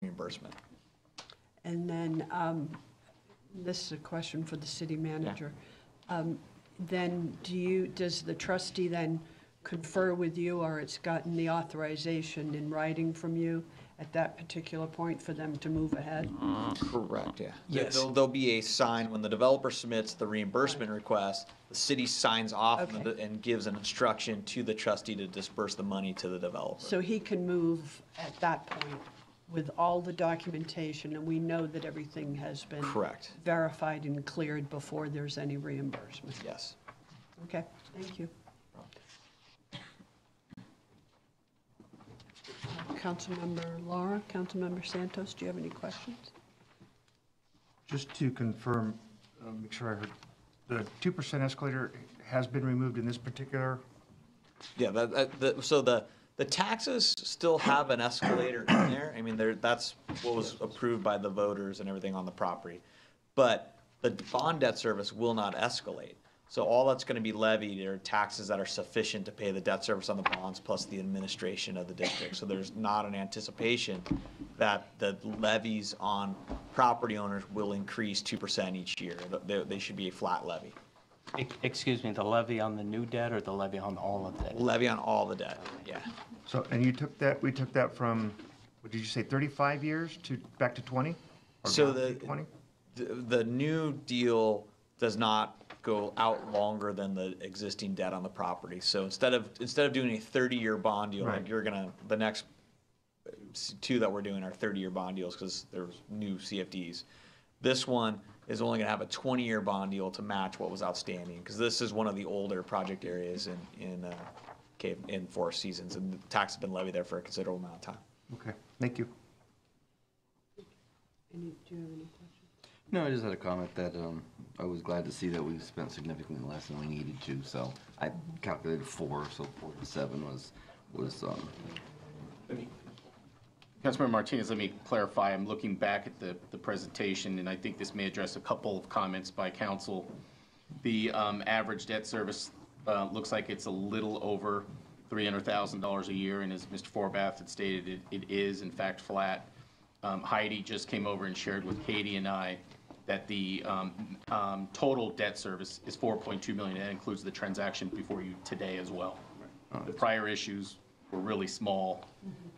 reimbursement. And then, this is a question for the city manager. Then does the trustee then confer with you, or it's gotten the authorization in writing from you at that particular point for them to move ahead? Correct, yeah. Yes. There'll be a sign when the developer submits the reimbursement request, the city signs off Okay. and gives an instruction to the trustee to disperse the money to the developer. So he can move at that point with all the documentation, and we know that everything has been Correct. verified and cleared before there's any reimbursement. Yes. Okay, thank you. Councilmember Laura, Councilmember Santos, do you have any questions? Just to confirm, make sure I heard, the 2% escalator has been removed in this particular? Yeah, so the taxes still have an escalator in there. I mean, that's what was approved by the voters and everything on the property. But the bond debt service will not escalate. So all that's going to be levied are taxes that are sufficient to pay the debt service on the bonds plus the administration of the district. So there's not an anticipation that the levies on property owners will increase 2% each year. They should be a flat levy. Excuse me, the levy on the new debt or the levy on all of that? Levy on all the debt, yeah. So, and we took that from, what did you say, 35 years to back to 20? Or So down to 20? the new deal does not go out longer than the existing debt on the property. So instead of doing a 30-year bond deal, Right. like the next two that we're doing are 30-year bond deals because there's new CFDs. This one is only going to have a 20-year bond deal to match what was outstanding because this is one of the older project areas in Four Seasons, and the tax has been levied there for a considerable amount of time. Okay, thank you. Do you have any questions? No, I just had a comment that I was glad to see that we've spent significantly less than we needed to. So I calculated 4, so 4 to 7 was. Councilmember Martinez, let me clarify. I'm looking back at the presentation, and I think this may address a couple of comments by council. The average debt service looks like it's a little over $300,000 a year, and as Mr. Forbath had stated, it is in fact flat. Heidi just came over and shared with Katie and I that the total debt service is $4.2 million. That includes the transaction before you today as well. The prior issues were really small.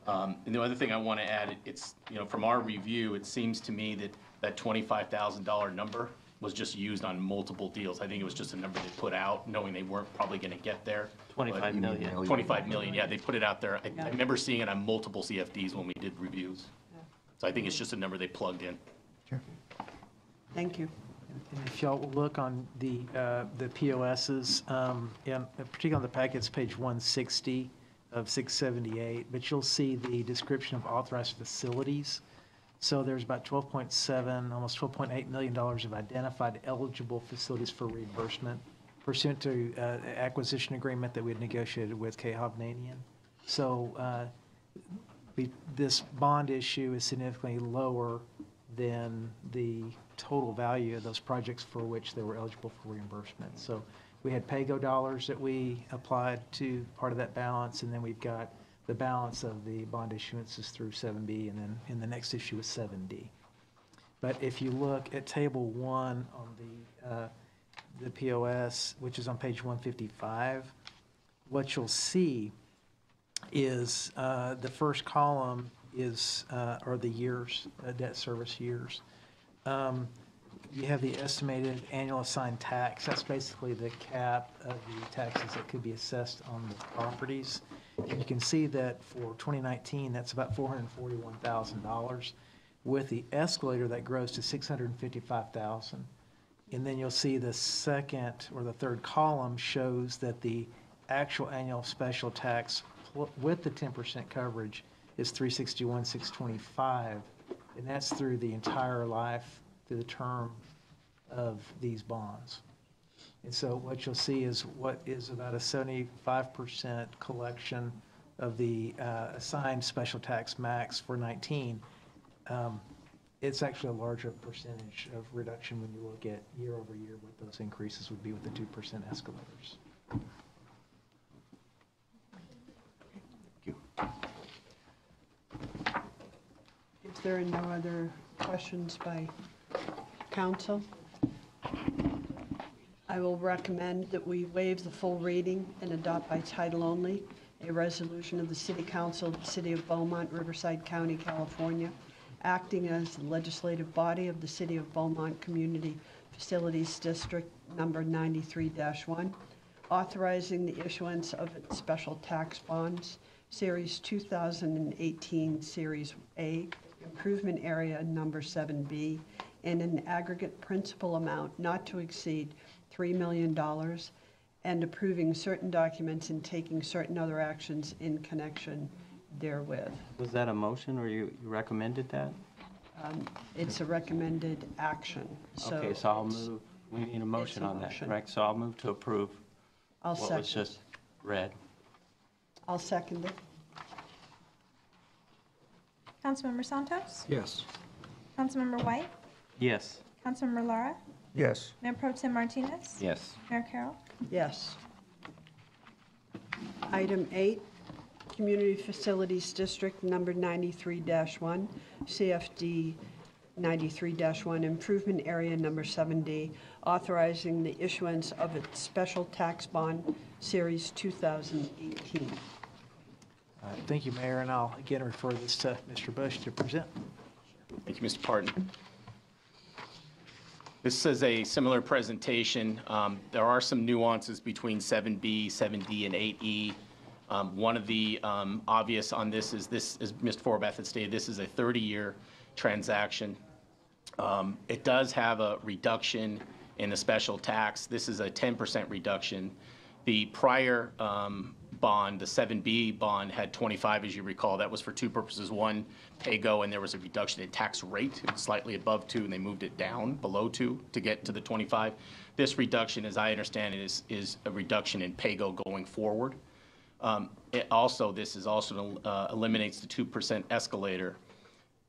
And the other thing I want to add, it's, from our review, it seems to me that that $25,000 number was just used on multiple deals. I think it was just a number they put out, knowing they weren't probably going to get there. 25 million. 25 million, yeah, they put it out there. I remember seeing it on multiple CFDs when we did reviews. So I think it's just a number they plugged in. Sure. Thank you. And if y'all will look on the POSs, particularly on the packets, page 160 of 678, but you'll see the description of authorized facilities. So there's about 12.7, almost $12.8 million of identified eligible facilities for reimbursement pursuant to acquisition agreement that we had negotiated with K. Hovnanian. So this bond issue is significantly lower than the total value of those projects for which they were eligible for reimbursement. So we had PAYGO dollars that we applied to part of that balance, and then we've got the balance of the bond issuances through 7B, and then in the next issue is 7D. But if you look at table 1 on the POS, which is on page 155, what you'll see is the first column is are the years, debt service years. You have the estimated annual assigned tax. That's basically the cap of the taxes that could be assessed on the properties. And you can see that for 2019, that's about $441,000. With the escalator, that grows to $655,000. And then you'll see the second or the third column shows that the actual annual special tax with the 10% coverage is $361,625, and that's through the entire life, through the term of these bonds. And so what you'll see is what is about a 75% collection of the assigned special tax max for 19. It's actually a larger percentage of reduction when you look at year over year what those increases would be with the 2% escalators. If there are no other questions by council, I will recommend that we waive the full reading and adopt by title only a resolution of the City Council of the City of Beaumont, Riverside County, California, acting as the legislative body of the City of Beaumont Community Facilities District number 93-1, authorizing the issuance of its special tax bonds, Series 2018, Series A, improvement area number 7B, in an aggregate principal amount not to exceed $3 million, and approving certain documents and taking certain other actions in connection therewith. Was that a motion, or you recommended that? It's a recommended action, so. Okay, so I'll move, we need a motion on that, motion. correct? So I'll move to approve I'll what was second. just read. I'll second it. Councilmember Santos? Yes. Councilmember White? Yes. Councilmember Lara? Yes. Mayor Pro Tem Martinez? Yes. Mayor Carroll? Yes. Item 8, Community Facilities District number 93-1, CFD 93-1, improvement area number 7D, authorizing the issuance of its special tax bond, Series 2018. Thank you, Mayor, and I'll again refer this to Mr. Bush to present. Thank you, Mr. Parton. This is a similar presentation. There are some nuances between 7B, 7D, and 8E. One of the obvious on this, as Mr. Forbath had stated, this is a 30-year transaction. It does have a reduction in the special tax. This is a 10% reduction. The prior bond, the 7B bond, had 25, as you recall. That was for two purposes. One, pay-go, and there was a reduction in tax rate. It was slightly above 2, and they moved it down below 2 to get to the 25. This reduction, as I understand it, is a reduction in pay-go going forward. This also eliminates the 2% escalator.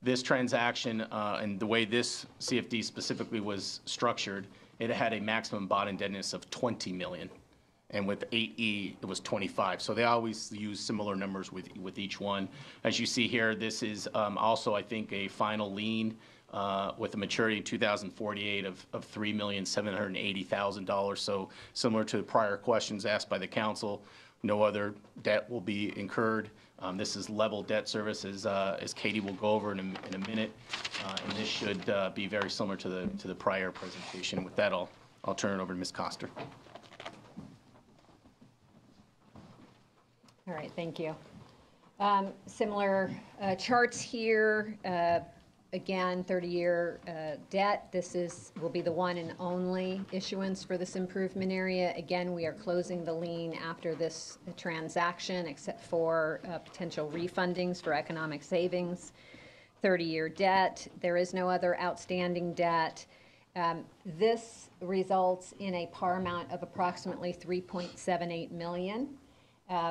This transaction, and the way this CFD specifically was structured, it had a maximum bond indebtedness of $20 million. And with 8E, it was 25. So they always use similar numbers with each one. As you see here, this is also, I think, a final lien with a maturity in 2048 of $3,780,000. So similar to the prior questions asked by the council, no other debt will be incurred. This is level debt service, as Katie will go over in a minute. And this should be very similar to the prior presentation. With that, I'll turn it over to Ms. Coster. All right, thank you. Similar charts here. Again, 30-year debt. This will be the one and only issuance for this improvement area. Again, we are closing the lien after this transaction, except for potential refundings for economic savings. 30-year debt. There is no other outstanding debt. This results in a par amount of approximately $3.78 million.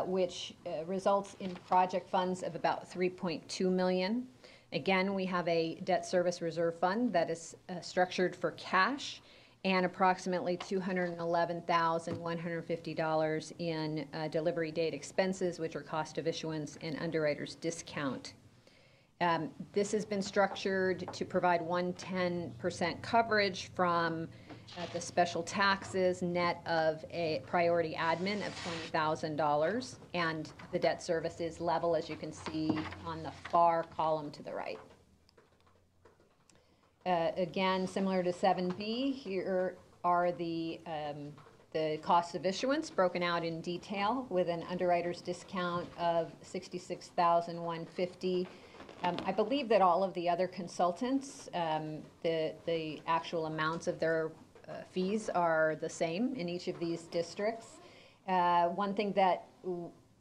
Which results in project funds of about $3.2 million. Again, we have a debt service reserve fund that is structured for cash and approximately $211,150 in delivery date expenses, which are cost of issuance and underwriter's discount. This has been structured to provide 110% coverage from the special taxes net of a priority admin of $20,000, and the debt service is level, as you can see on the far column to the right. Again, similar to 7B, here are the costs of issuance broken out in detail with an underwriter's discount of $66,150. I believe that all of the other consultants, the actual amounts of their fees are the same in each of these districts. One thing that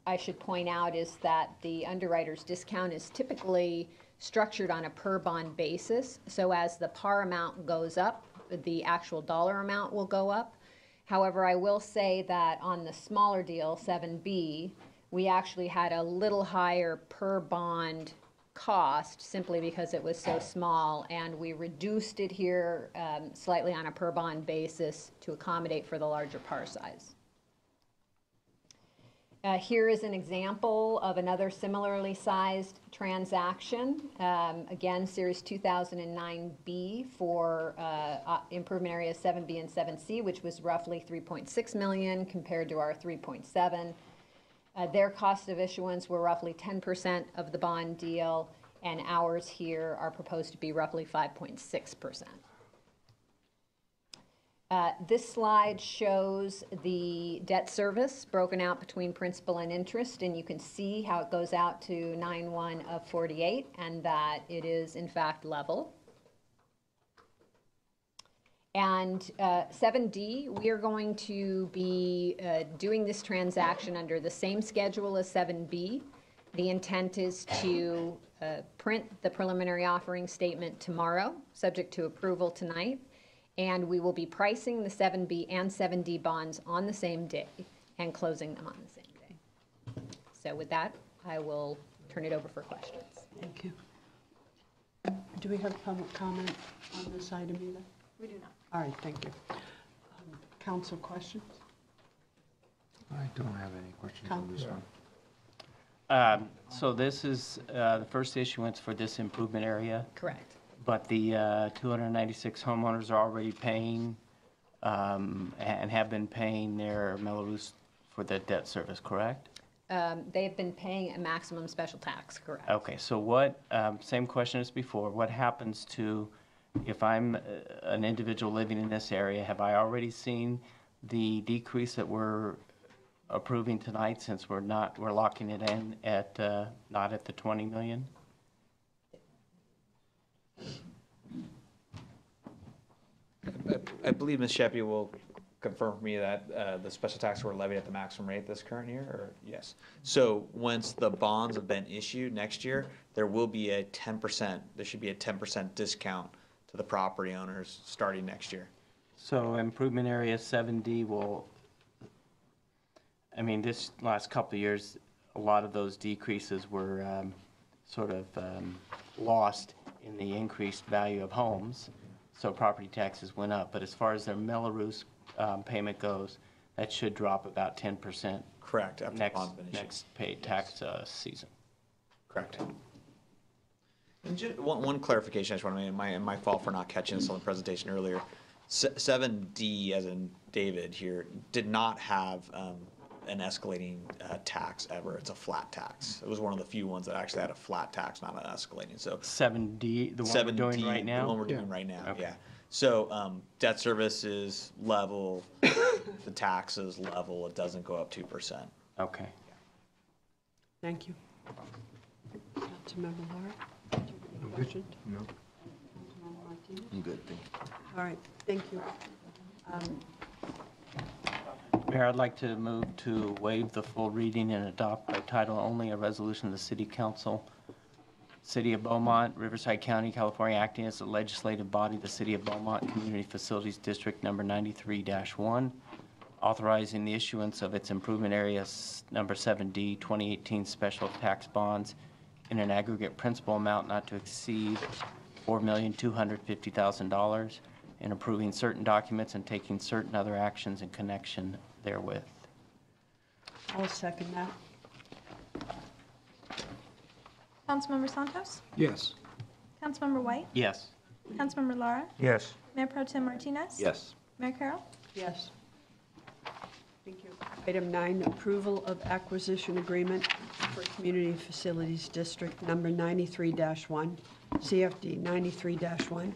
I should point out is that the underwriter's discount is typically structured on a per bond basis. So as the par amount goes up, the actual dollar amount will go up. However, I will say that on the smaller deal, 7B, we actually had a little higher per bond cost simply because it was so small, and we reduced it here slightly on a per bond basis to accommodate for the larger par size. Here is an example of another similarly sized transaction. Again, Series 2009B for improvement areas 7B and 7C, which was roughly 3.6 million compared to our 3.7. Their cost of issuance were roughly 10% of the bond deal, and ours here are proposed to be roughly 5.6%. This slide shows the debt service broken out between principal and interest, and you can see how it goes out to 9/1 of 48, and that it is in fact level. And 7D, we are going to be doing this transaction under the same schedule as 7B. The intent is to print the preliminary offering statement tomorrow, subject to approval tonight. And we will be pricing the 7B and 7D bonds on the same day and closing them on the same day. So with that, I will turn it over for questions. Thank you. Do we have public comment on this item either? We do not. All right, thank you. Council questions? I don't have any questions on this one. So this is the first issuance for this improvement area, Correct. but the 296 homeowners are already paying and have been paying their Melrose for the debt service, correct? They've been paying a maximum special tax, correct? Okay, so what, same question as before, what happens to, if I'm an individual living in this area, have I already seen the decrease that we're approving tonight, since we're locking it in at, not at the 20 million? I believe Ms. Sheppy will confirm for me that the special tax were levied at the maximum rate this current year, or yes. So once the bonds have been issued next year, there will be a 10%, there should be a 10% discount to the property owners starting next year. So improvement area 7D will, I mean, this last couple of years, a lot of those decreases were sort of lost in the increased value of homes, so property taxes went up. But as far as their Melrose payment goes, that should drop about 10% Correct. After the bond's been issued. next pay tax season. Correct. And just one clarification I just want to make, my fault for not catching this on the presentation earlier. 7D, as in David here, did not have an escalating tax ever. It's a flat tax. It was one of the few ones that actually had a flat tax, not an escalating. So 7D, the one we're doing right now? The one we're doing right now, Okay. yeah. So debt service is level, the tax is level, it doesn't go up 2%. Okay. Thank you. Councilmember Laura? Do you have any questions? No. Councilmember Martinez? I'm good, thank you. All right, thank you. Mayor, I'd like to move to waive the full reading and adopt by title only a resolution of the City Council, City of Beaumont, Riverside County, California, acting as the legislative body of the City of Beaumont Community Facilities District Number 93-1, authorizing the issuance of its improvement area number 7D 2018 special tax bonds in an aggregate principal amount not to exceed $4,250,000, and approving certain documents and taking certain other actions in connection therewith. I'll second that. Councilmember Santos? Yes. Councilmember White? Yes. Councilmember Lara? Yes. Mayor Pro Tem Martinez? Yes. Mayor Carroll? Yes. Thank you. Item 9, approval of acquisition agreement for Community Facilities District Number 93-1, CFD 93-1,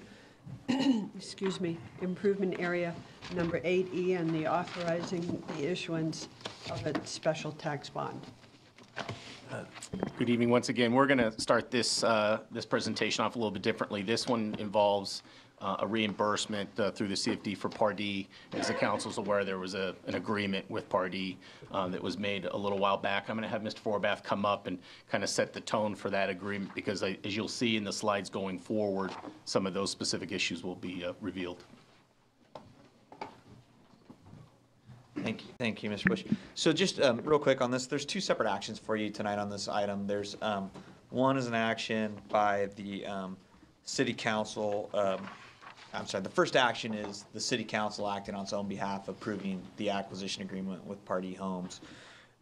excuse me, improvement area number 8E, and the authorizing the issuance of a special tax bond. Good evening once again. We're going to start this presentation off a little bit differently. This one involves a reimbursement through the CFD for Pardee. As the council's aware, there was an agreement with Pardee that was made a little while back. I'm going to have Mr. Forbath come up and kind of set the tone for that agreement, because as you'll see in the slides going forward, some of those specific issues will be revealed. Thank you, Mr. Bush. So just real quick on this, there's two separate actions for you tonight on this item. There's one is an action by the City Council. I'm sorry, the first action is the City Council acting on its own behalf, approving the acquisition agreement with Pardee Homes.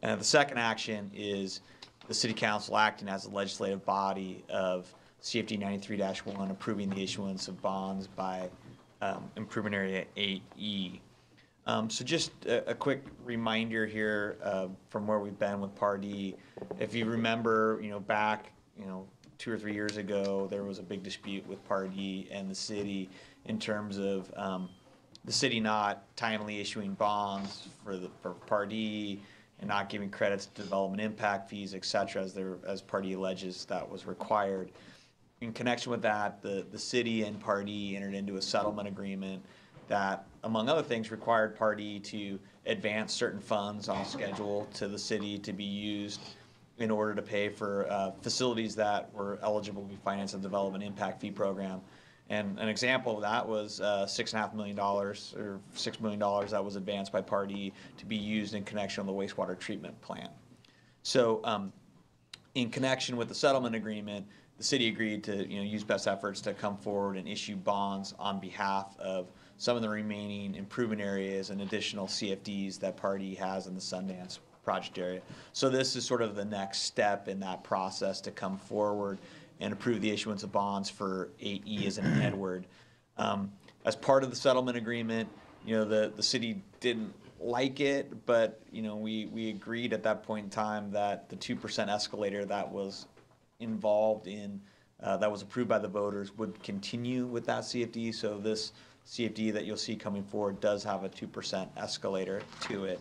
And the second action is the city council acting as the legislative body of CFD 93-1, approving the issuance of bonds by improvement area 8E. So just a quick reminder here from where we've been with Part E. If you remember, back, 2 or 3 years ago, there was a big dispute with Part E and the city in terms of the city not timely issuing bonds for Part E and not giving credits to development impact fees, et cetera, as Part E alleges that was required. In connection with that, the city and Part E entered into a settlement agreement that, among other things, required Part E to advance certain funds on schedule to the city to be used in order to pay for facilities that were eligible to be financed in the development impact fee program. And an example of that was $6.5 million or $6 million that was advanced by Part E to be used in connection with the wastewater treatment plant. So in connection with the settlement agreement, the city agreed to use best efforts to come forward and issue bonds on behalf of some of the remaining improvement areas and additional CFDs that Part E has in the Sundance project area. So this is sort of the next step in that process to come forward and approve the issuance of bonds for 8E as in Edward. As part of the settlement agreement, the city didn't like it, but we agreed at that point in time that the 2% escalator that was involved in that was approved by the voters would continue with that CFD. So this CFD that you'll see coming forward does have a 2% escalator to it.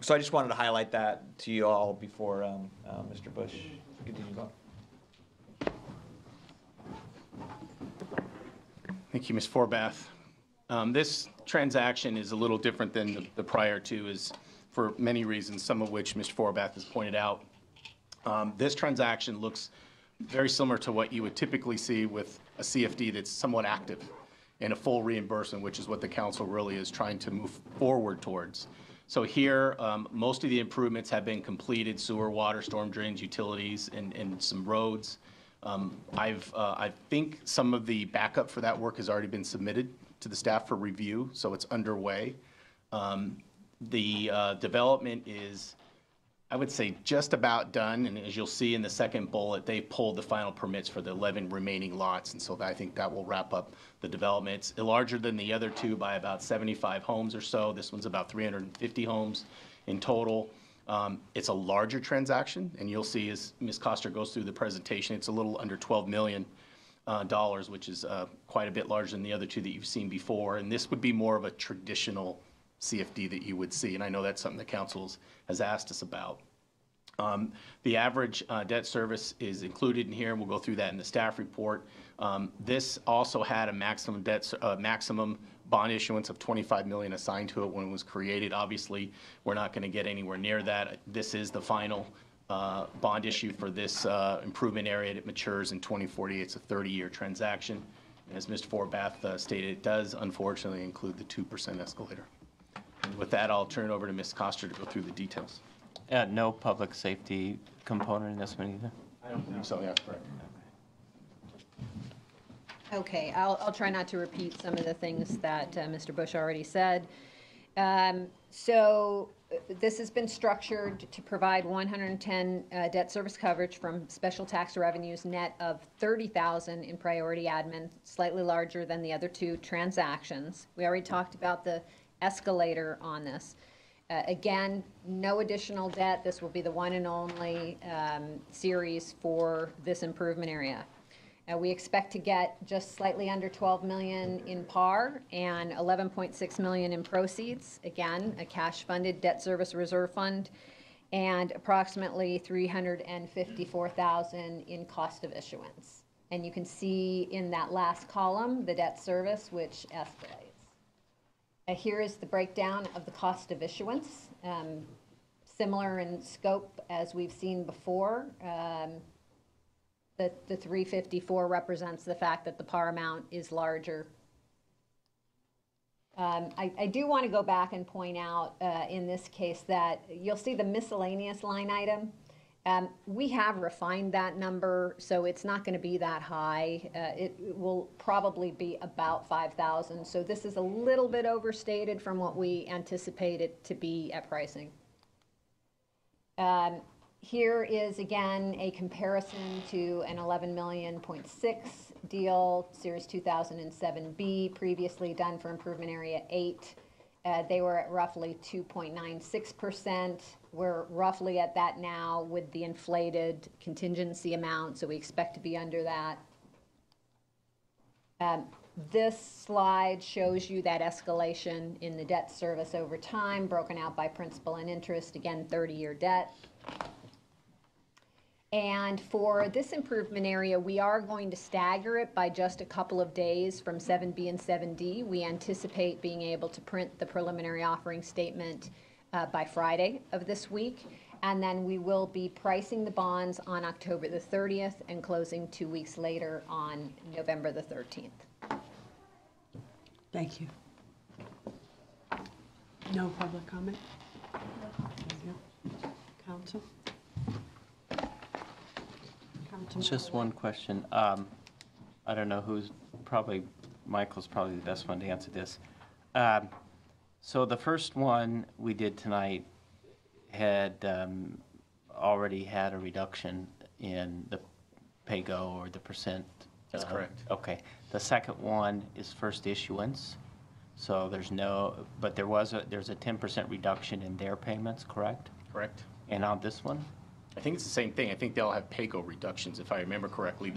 So I just wanted to highlight that to you all before Mr. Bush continues on. Thank you, Ms. Forbath. This transaction is a little different than the prior two, is for many reasons, some of which Mr. Forbath has pointed out. This transaction looks very similar to what you would typically see with a CFD that's somewhat active and a full reimbursement, which is what the council really is trying to move forward towards. So here, most of the improvements have been completed: sewer, water, storm drains, utilities, and some roads. I think some of the backup for that work has already been submitted to the staff for review, so it's underway. The development is, I would say, just about done, and as you'll see in the second bullet, they pulled the final permits for the 11 remaining lots, and so I think that will wrap up the development. It's larger than the other two by about 75 homes or so. This one's about 350 homes in total. It's a larger transaction, and you'll see as Ms. Coster goes through the presentation, it's a little under $12 million, which is quite a bit larger than the other two that you've seen before, and this would be more of a traditional CFD that you would see, and I know that's something the council has asked us about. The average debt service is included in here, and we'll go through that in the staff report. This also had a maximum bond issuance of $25 million assigned to it when it was created. Obviously, we're not going to get anywhere near that. This is the final bond issue for this improvement area. It matures in 2040. It's a 30-year transaction. As Mr. Forbath stated, it does unfortunately include the 2% escalator. And with that, I'll turn it over to Ms. Coster to go through the details. No public safety component in this one either? I don't think so, yeah, correct. Okay, I'll try not to repeat some of the things that Mr. Bush already said. So this has been structured to provide 110 debt service coverage from special tax revenues net of $30,000 in priority admin, slightly larger than the other two transactions. We already talked about the escalator on this. Again, no additional debt. This will be the one and only series for this improvement area. We expect to get just slightly under $12 million in par and $11.6 million in proceeds. Again, a cash-funded debt service reserve fund, and approximately $354,000 in cost of issuance. And you can see in that last column the debt service, which escalates. Here is the breakdown of the cost of issuance, similar in scope as we've seen before. The 354 represents the fact that the par amount is larger. I do want to go back and point out in this case that you'll see the miscellaneous line item. We have refined that number, so it's not going to be that high. It will probably be about $5,000. So this is a little bit overstated from what we anticipate it to be at pricing. Here is again a comparison to an 11.6 million deal, Series 2007B, previously done for Improvement Area 8. They were at roughly 2.96%. We're roughly at that now with the inflated contingency amount, so we expect to be under that. This slide shows you that escalation in the debt service over time, broken out by principal and interest, again, 30-year debt. And for this improvement area, we are going to stagger it by just a couple of days from 7B and 7D. We anticipate being able to print the preliminary offering statement by Friday of this week. And then we will be pricing the bonds on October the 30th and closing 2 weeks later on November the 13th. Thank you. No public comment? Thank you. Council? Just one question. I don't know who's Michael's probably the best one to answer this. So the first one we did tonight had already had a reduction in the pay-go or the percent. That's correct. Okay. The second one is first issuance. So there's a 10% reduction in their payments, correct? Correct. And on this one? I think it's the same thing. I think they'll have pay-go reductions, if I remember correctly,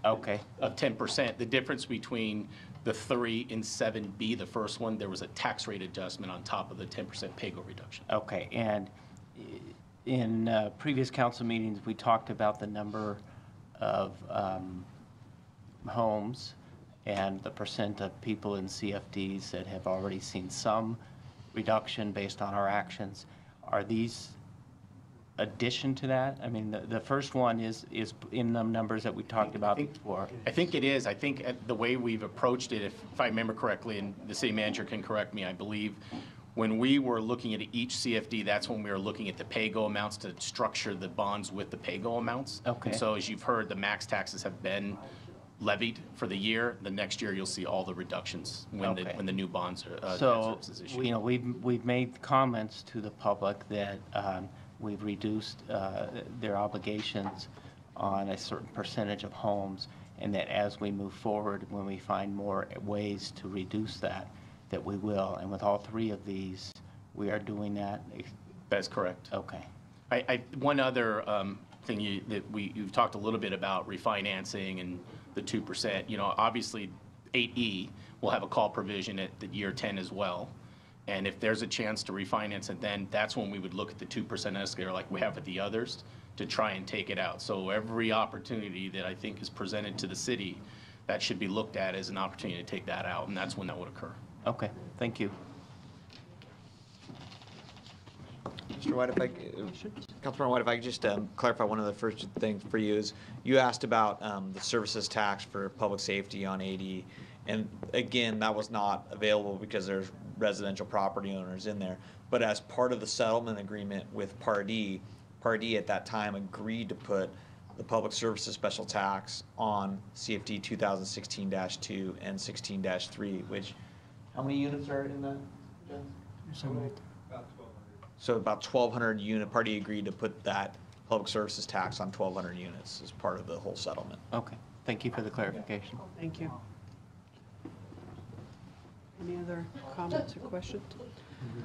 Okay. of 10%. The difference between the 3 and 7B, the first one, there was a tax rate adjustment on top of the 10% pay-go reduction. Okay, and in previous council meetings, we talked about the number of homes and the percent of people in CFDs that have already seen some reduction based on our actions. Are these addition to that? I mean, the first one is in the numbers that we talked about before. I think it is. I think the way we've approached it, if I remember correctly, and the city manager can correct me, I believe, when we were looking at each CFD, that's when we were looking at the pay-go amounts to structure the bonds with the pay-go amounts. Okay. And so as you've heard, the max taxes have been levied for the year. The next year, you'll see all the reductions when the new bonds are So, issued. you know, we've made comments to the public that we've reduced their obligations on a certain percentage of homes, and that as we move forward, when we find more ways to reduce that we will. And with all three of these, we are doing that. That's correct. Okay. One other thing you've talked a little bit about refinancing and the 2%. You know, obviously 8E will have a call provision at the year 10 as well. And if there's a chance to refinance it, then that's when we would look at the 2% escalator like we have with the others to try and take it out. So every opportunity that I think is presented to the city, that should be looked at as an opportunity to take that out, and that's when that would occur. Okay, thank you. Mr. White, Councilman White, if I could just clarify one of the first things for you is you asked about the services tax for public safety on 80. And again, that was not available because there's residential property owners in there. But as part of the settlement agreement with Pardee at that time agreed to put the public services special tax on CFD 2016-2 and 16-3, which, how many units are in that? So about 1,200 unit, Pardee agreed to put that public services tax on 1,200 units as part of the whole settlement. Okay, thank you for the clarification. Thank you. Any other comments or questions?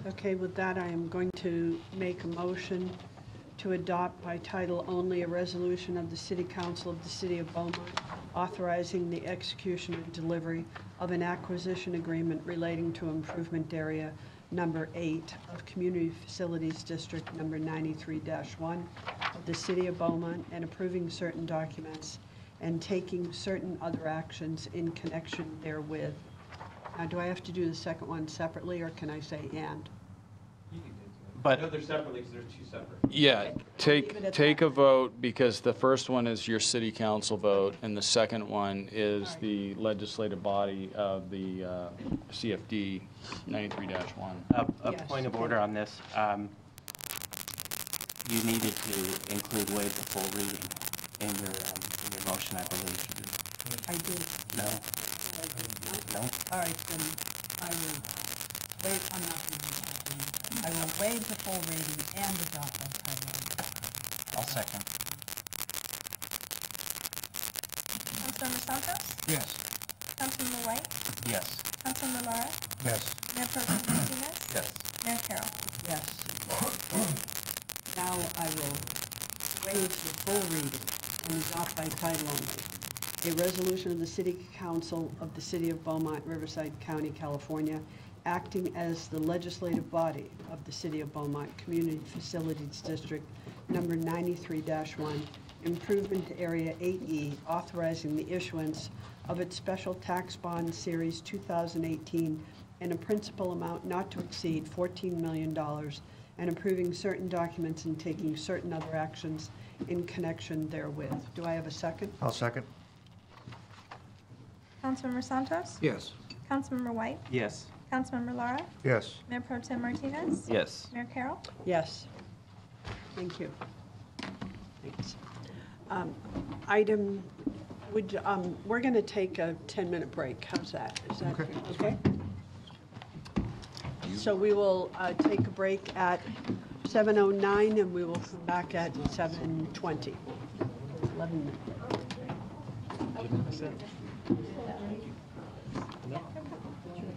Okay, with that, I am going to make a motion to adopt by title only a resolution of the City Council of the City of Beaumont authorizing the execution and delivery of an acquisition agreement relating to improvement area number 8 of Community Facilities District number 93-1 of the City of Beaumont and approving certain documents and taking certain other actions in connection therewith. Now, do I have to do the second one separately, or can I say and? But they're separately because they're two separate. Yeah, Leave it at take that. a vote, because the first one is your city council vote, and the second one is the legislative body of the CFD 93-1. a Yes, point of okay. order on this. You needed to include waive the full reading in your motion, I believe. I did. No? I did. No? All right, then I will wait. I'm not going to do that. I will waive the full reading and adopt by title only. I'll second. Councilmember Santos? Yes. Councilmember White? Yes. Councilmember Lara? Yes. Mayor Pro Tem Martinez? Yes. Mayor Carroll? Yes. Now I will waive the full reading and adopt by title only. A resolution of the City Council of the City of Beaumont, Riverside County, California, acting as the legislative body of the City of Beaumont Community Facilities District number 93-1, Improvement Area 8E, authorizing the issuance of its special tax bond series 2018 in a principal amount not to exceed $14 million, and approving certain documents and taking certain other actions in connection therewith. Do I have a second? I'll second. Councilmember Santos? Yes. Councilmember White? Yes. Councilmember Lara? Yes. Mayor Pro Tem Martinez? Yes. Mayor Carroll? Yes. Thank you. Thanks. Item, we're going to take a 10-minute break. How's that? Is that okay? So we will take a break at 7:09, and we will come back at 7:20. 11 minutes.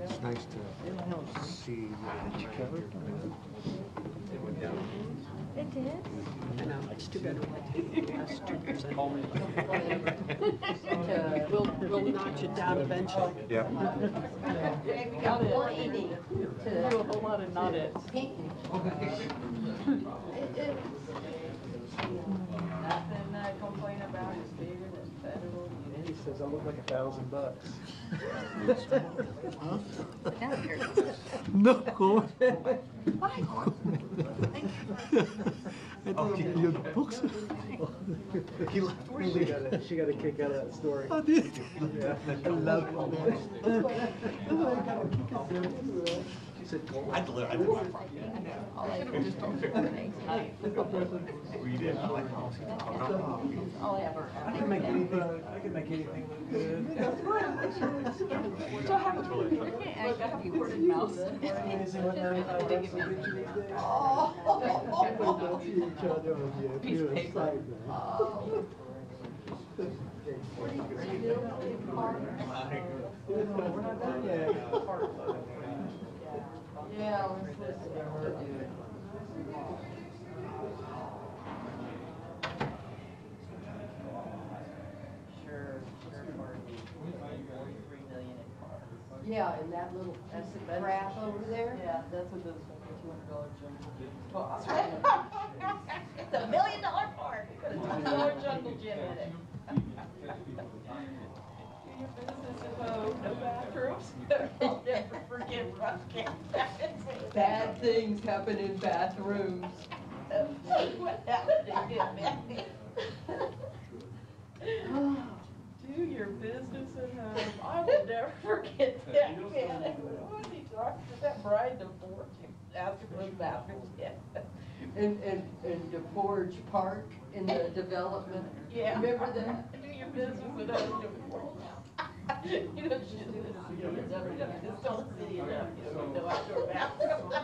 It's nice to see. It did. I know, it's too bad. That's 2%. We'll notch it down eventually. Yep. We got it. Do a whole lot of not-its. Nothing I complain about is bigger than federal units. He says I look like $1,000. No, go on. Your books. She got a kick out of that story. I did. Yeah. I love it. She said, "Go on." I did my part. All I ever I can make anything. I can make anything look good. So I have a I got a few word of mouth. Amazing when they're in Piece of paper. Yeah, we're supposed to do it. Sure, Marty. 43 million in cars. Yeah, and that little piece of crap over there. Yeah, that's what those $200 jungle gym cost. It's $1 million part. Put a $200 jungle gym in it. Your business at home, no bathrooms. I'll never forget Rocket. Bad things happen in bathrooms. What happened to him, man? Do your business at home. I will never forget that, man. What was he talking to that bride divorce? He asked him for the bathrooms. Yeah. In DeForge Park in the development. Yeah. Remember that? Do your business at home. You know, she did this, you know, this whole city enough, you know, no outdoor bathrooms.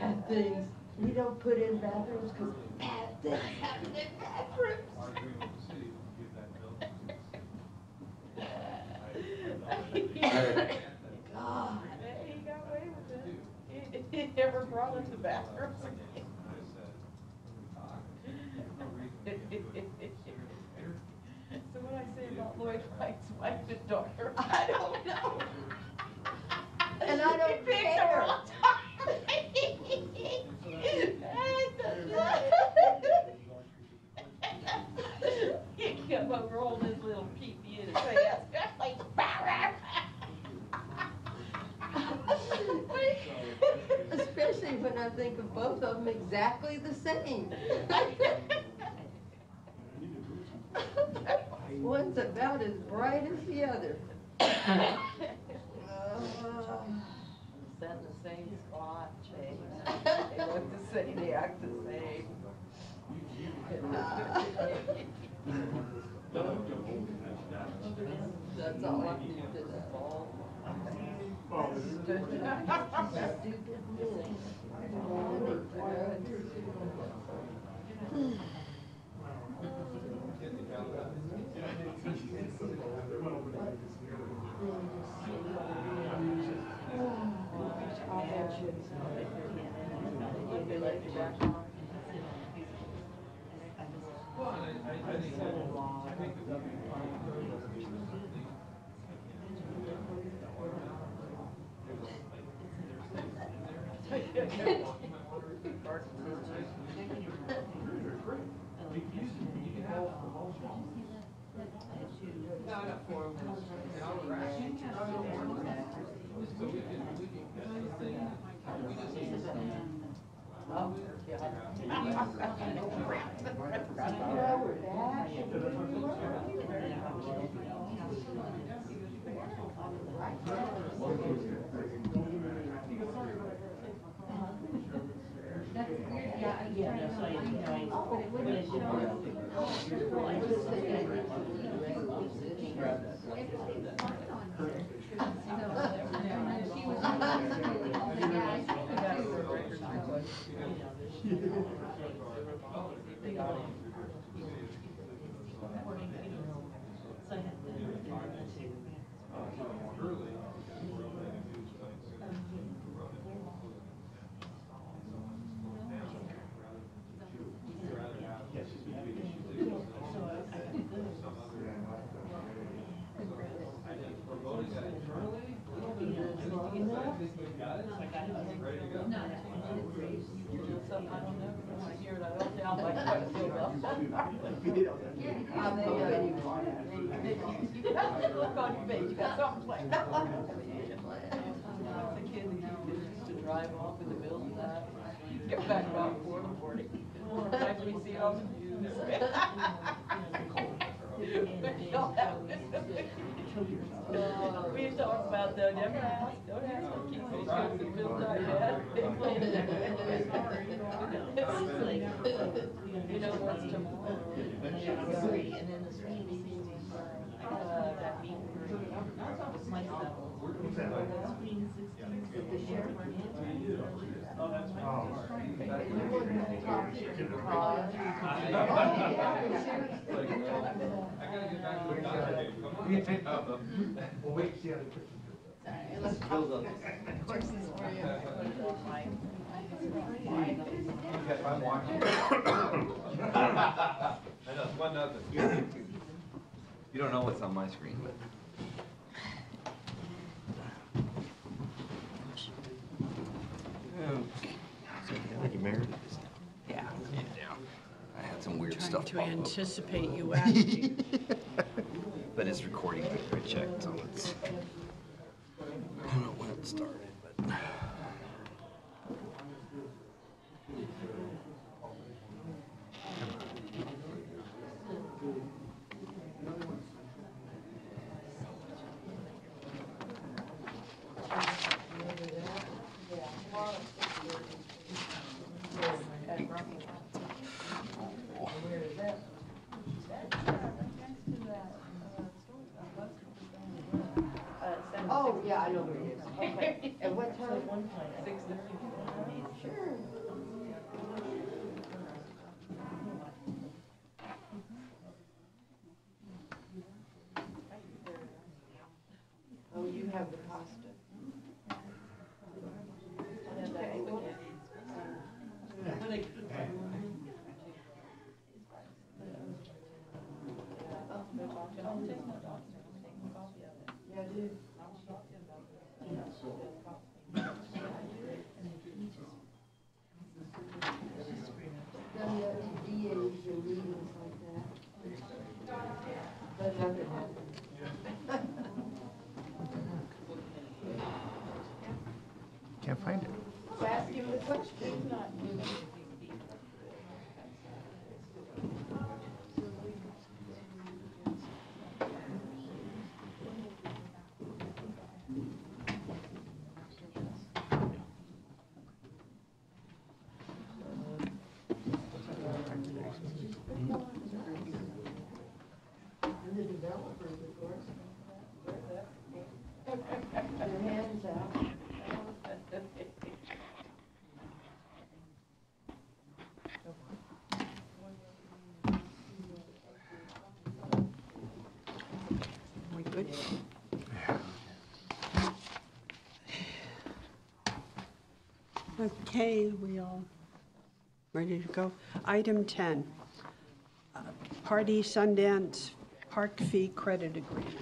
Bad things. We don't put in bathrooms because bad things happen in bathrooms. God. He got away with it. He never brought us the bathrooms again. So what I say about Lloyd Wright's wife and daughter, I don't know. And I don't He picked the care. wrong He come over holding his little peepee in his ass. Like, Especially when I think of both of them exactly the same. One's about as bright as the other. Sat in the same spot, changed. They look the same, they act the same. That's all I do to that. Look on your face, you got something planned. The kid that used to drive off in the middle of that, get back about 4 in the morning. Sometimes we see it on the news. We talk about that, never ask, don't ask the kids, they go to the middle of the night. You know what's tomorrow? And then the screen that meeting. We'll wait to see how the I'm watching. I know, 1-0. You don't know what's on my screen, but. Thank you, Mayor. Yeah. I had some weird stuff To pop up. anticipate you asking. But it's recording, I checked, so it's. I don't know when it started, but. Oh, yeah, I know where it is. Okay. At what time? 6:30. Sure. Oh, you have the pasta. Yeah, I do. Done the DAs and meetings like that. But nothing happened. Okay, we all ready to go? Item 10, Party Sundance Park Fee Credit Agreement.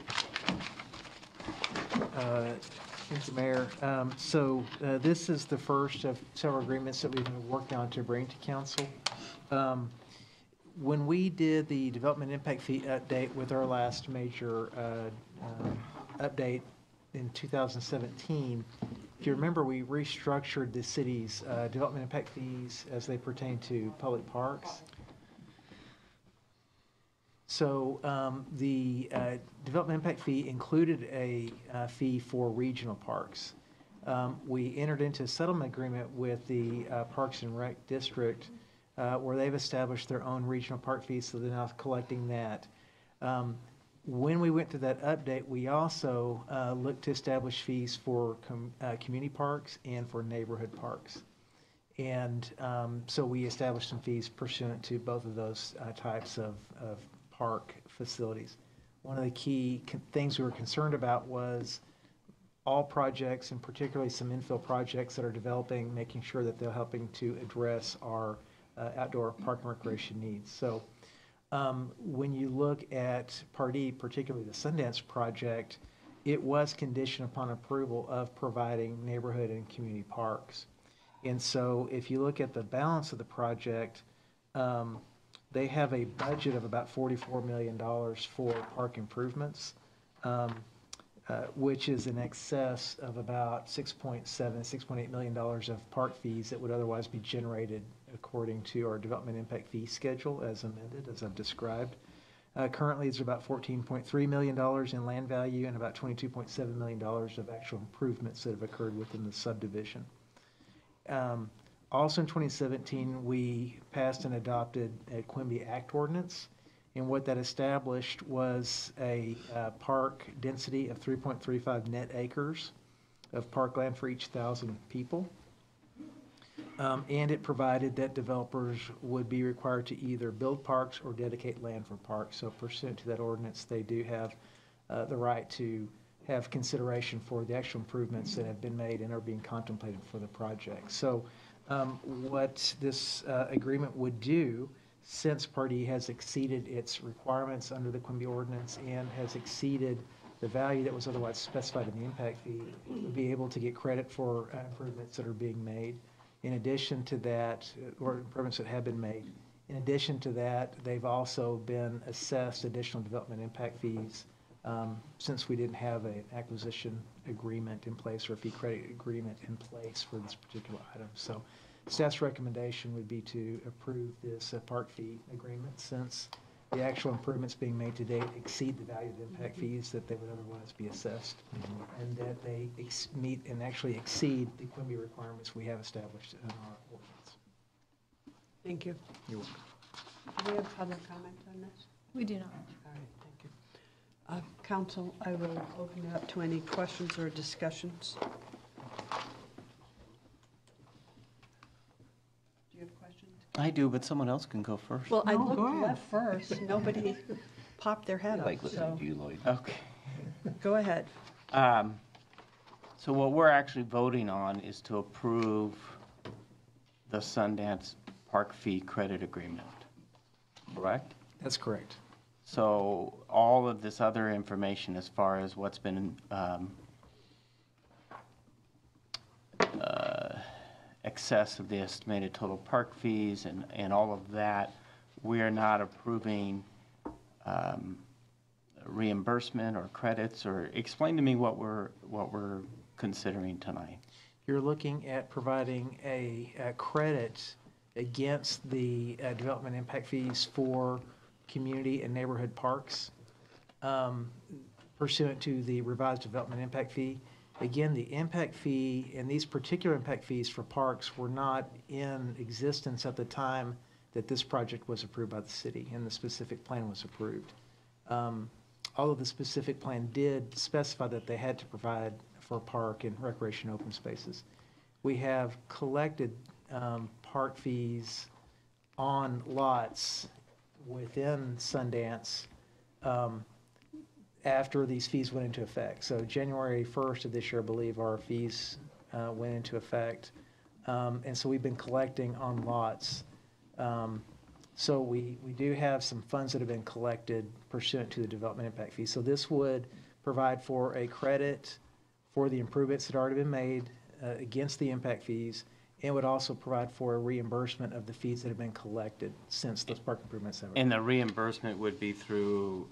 Thank you, Mayor. This is the first of several agreements that we've been working on to bring to council. When we did the development impact fee update with our last major update in 2017, if you remember, we restructured the city's development impact fees as they pertain to public parks. So the development impact fee included a fee for regional parks. We entered into a settlement agreement with the Parks and Rec District where they've established their own regional park fees, so they're now collecting that. When we went through that update, we also looked to establish fees for community parks and for neighborhood parks. And so we established some fees pursuant to both of those types of park facilities. One of the key things we were concerned about was all projects, and particularly some infill projects that are developing, making sure that they're helping to address our outdoor park and recreation needs. So when you look at Part E, particularly the Sundance project, it was conditioned upon approval of providing neighborhood and community parks. And so if you look at the balance of the project, they have a budget of about $44 million for park improvements, which is in excess of about $6.8 million of park fees that would otherwise be generated according to our development impact fee schedule as amended, as I've described. Currently, it's about $14.3 million in land value and about $22.7 million of actual improvements that have occurred within the subdivision. Also in 2017, we passed and adopted a Quimby Act ordinance, and what that established was a park density of 3.35 net acres of parkland for each 1,000 people. And it provided that developers would be required to either build parks or dedicate land for parks. So pursuant to that ordinance, they do have the right to have consideration for the actual improvements that have been made and are being contemplated for the project. So what this agreement would do, since Part E has exceeded its requirements under the Quimby ordinance and has exceeded the value that was otherwise specified in the impact fee, would be able to get credit for improvements that are being made. In addition to that, or improvements that have been made. In addition to that, they've also been assessed additional development impact fees since we didn't have an acquisition agreement in place or a fee credit agreement in place for this particular item. So staff's recommendation would be to approve this park fee agreement since the actual improvements being made to date exceed the value of the impact fees that they would otherwise be assessed, and that they meet and actually exceed the Quimby requirements we have established in our ordinance. Thank you. You're welcome. Do we have public comment on this? We do not. All right, thank you. Council, I will open it up to any questions or discussions. Do you have questions? I do, but someone else can go first. Well, I No, go looked ahead. left first. Nobody popped their I head like up, listening so to you, Lloyd. Okay. go ahead. So what we're actually voting on is to approve the Sundance Park Fee Credit Agreement, correct? That's correct. So all of this other information as far as what's been excess of the estimated total park fees and all of that, we are not approving reimbursement or credits, or explain to me what we're considering tonight. You're looking at providing a credit against the development impact fees for community and neighborhood parks pursuant to the revised development impact fee. Again, the impact fee and these particular impact fees for parks were not in existence at the time that this project was approved by the city and the specific plan was approved. Although the specific plan did specify that they had to provide for park and recreation open spaces. We have collected park fees on lots within Sundance after these fees went into effect. So January 1st of this year, I believe, our fees went into effect. And so we've been collecting on lots. So we do have some funds that have been collected pursuant to the development impact fee. So this would provide for a credit for the improvements that have already been made against the impact fees, and would also provide for a reimbursement of the fees that have been collected since those park improvements have. And the reimbursement would be through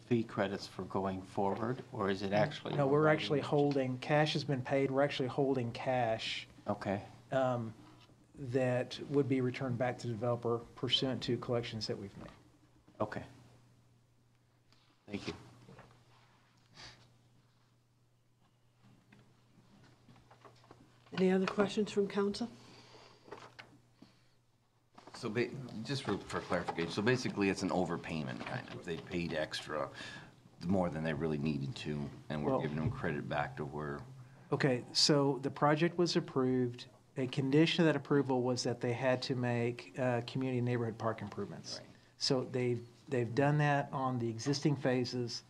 fee credits for going forward, or is it actually? No, we're actually holding, cash has been paid, we're actually holding cash Okay. that would be returned back to the developer pursuant to collections that we've made. Okay. Thank you. Any other questions from council? So just for clarification, so basically it's an overpayment kind of. They paid extra, more than they really needed to, and we're Well- giving them credit back to where. Okay, so the project was approved. A condition of that approval was that they had to make community neighborhood park improvements. Right. So they've done that on the existing phases.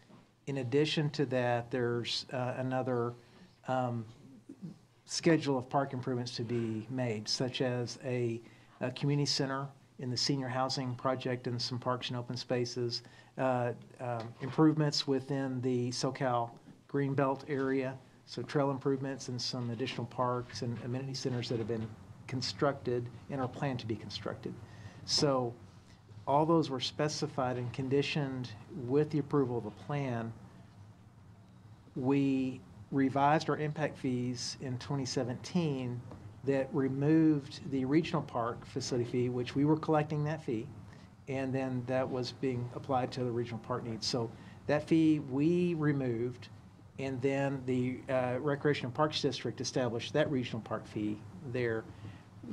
In addition to that, there's another schedule of park improvements to be made, such as a community center in the senior housing project and some parks and open spaces, improvements within the SoCal Greenbelt area, so trail improvements and some additional parks and amenity centers that have been constructed and are planned to be constructed. So all those were specified and conditioned with the approval of the plan. We revised our impact fees in 2017 that removed the regional park facility fee, which we were collecting that fee, and then that was being applied to the regional park needs. So that fee we removed, and then the Recreation and Parks District established that regional park fee there.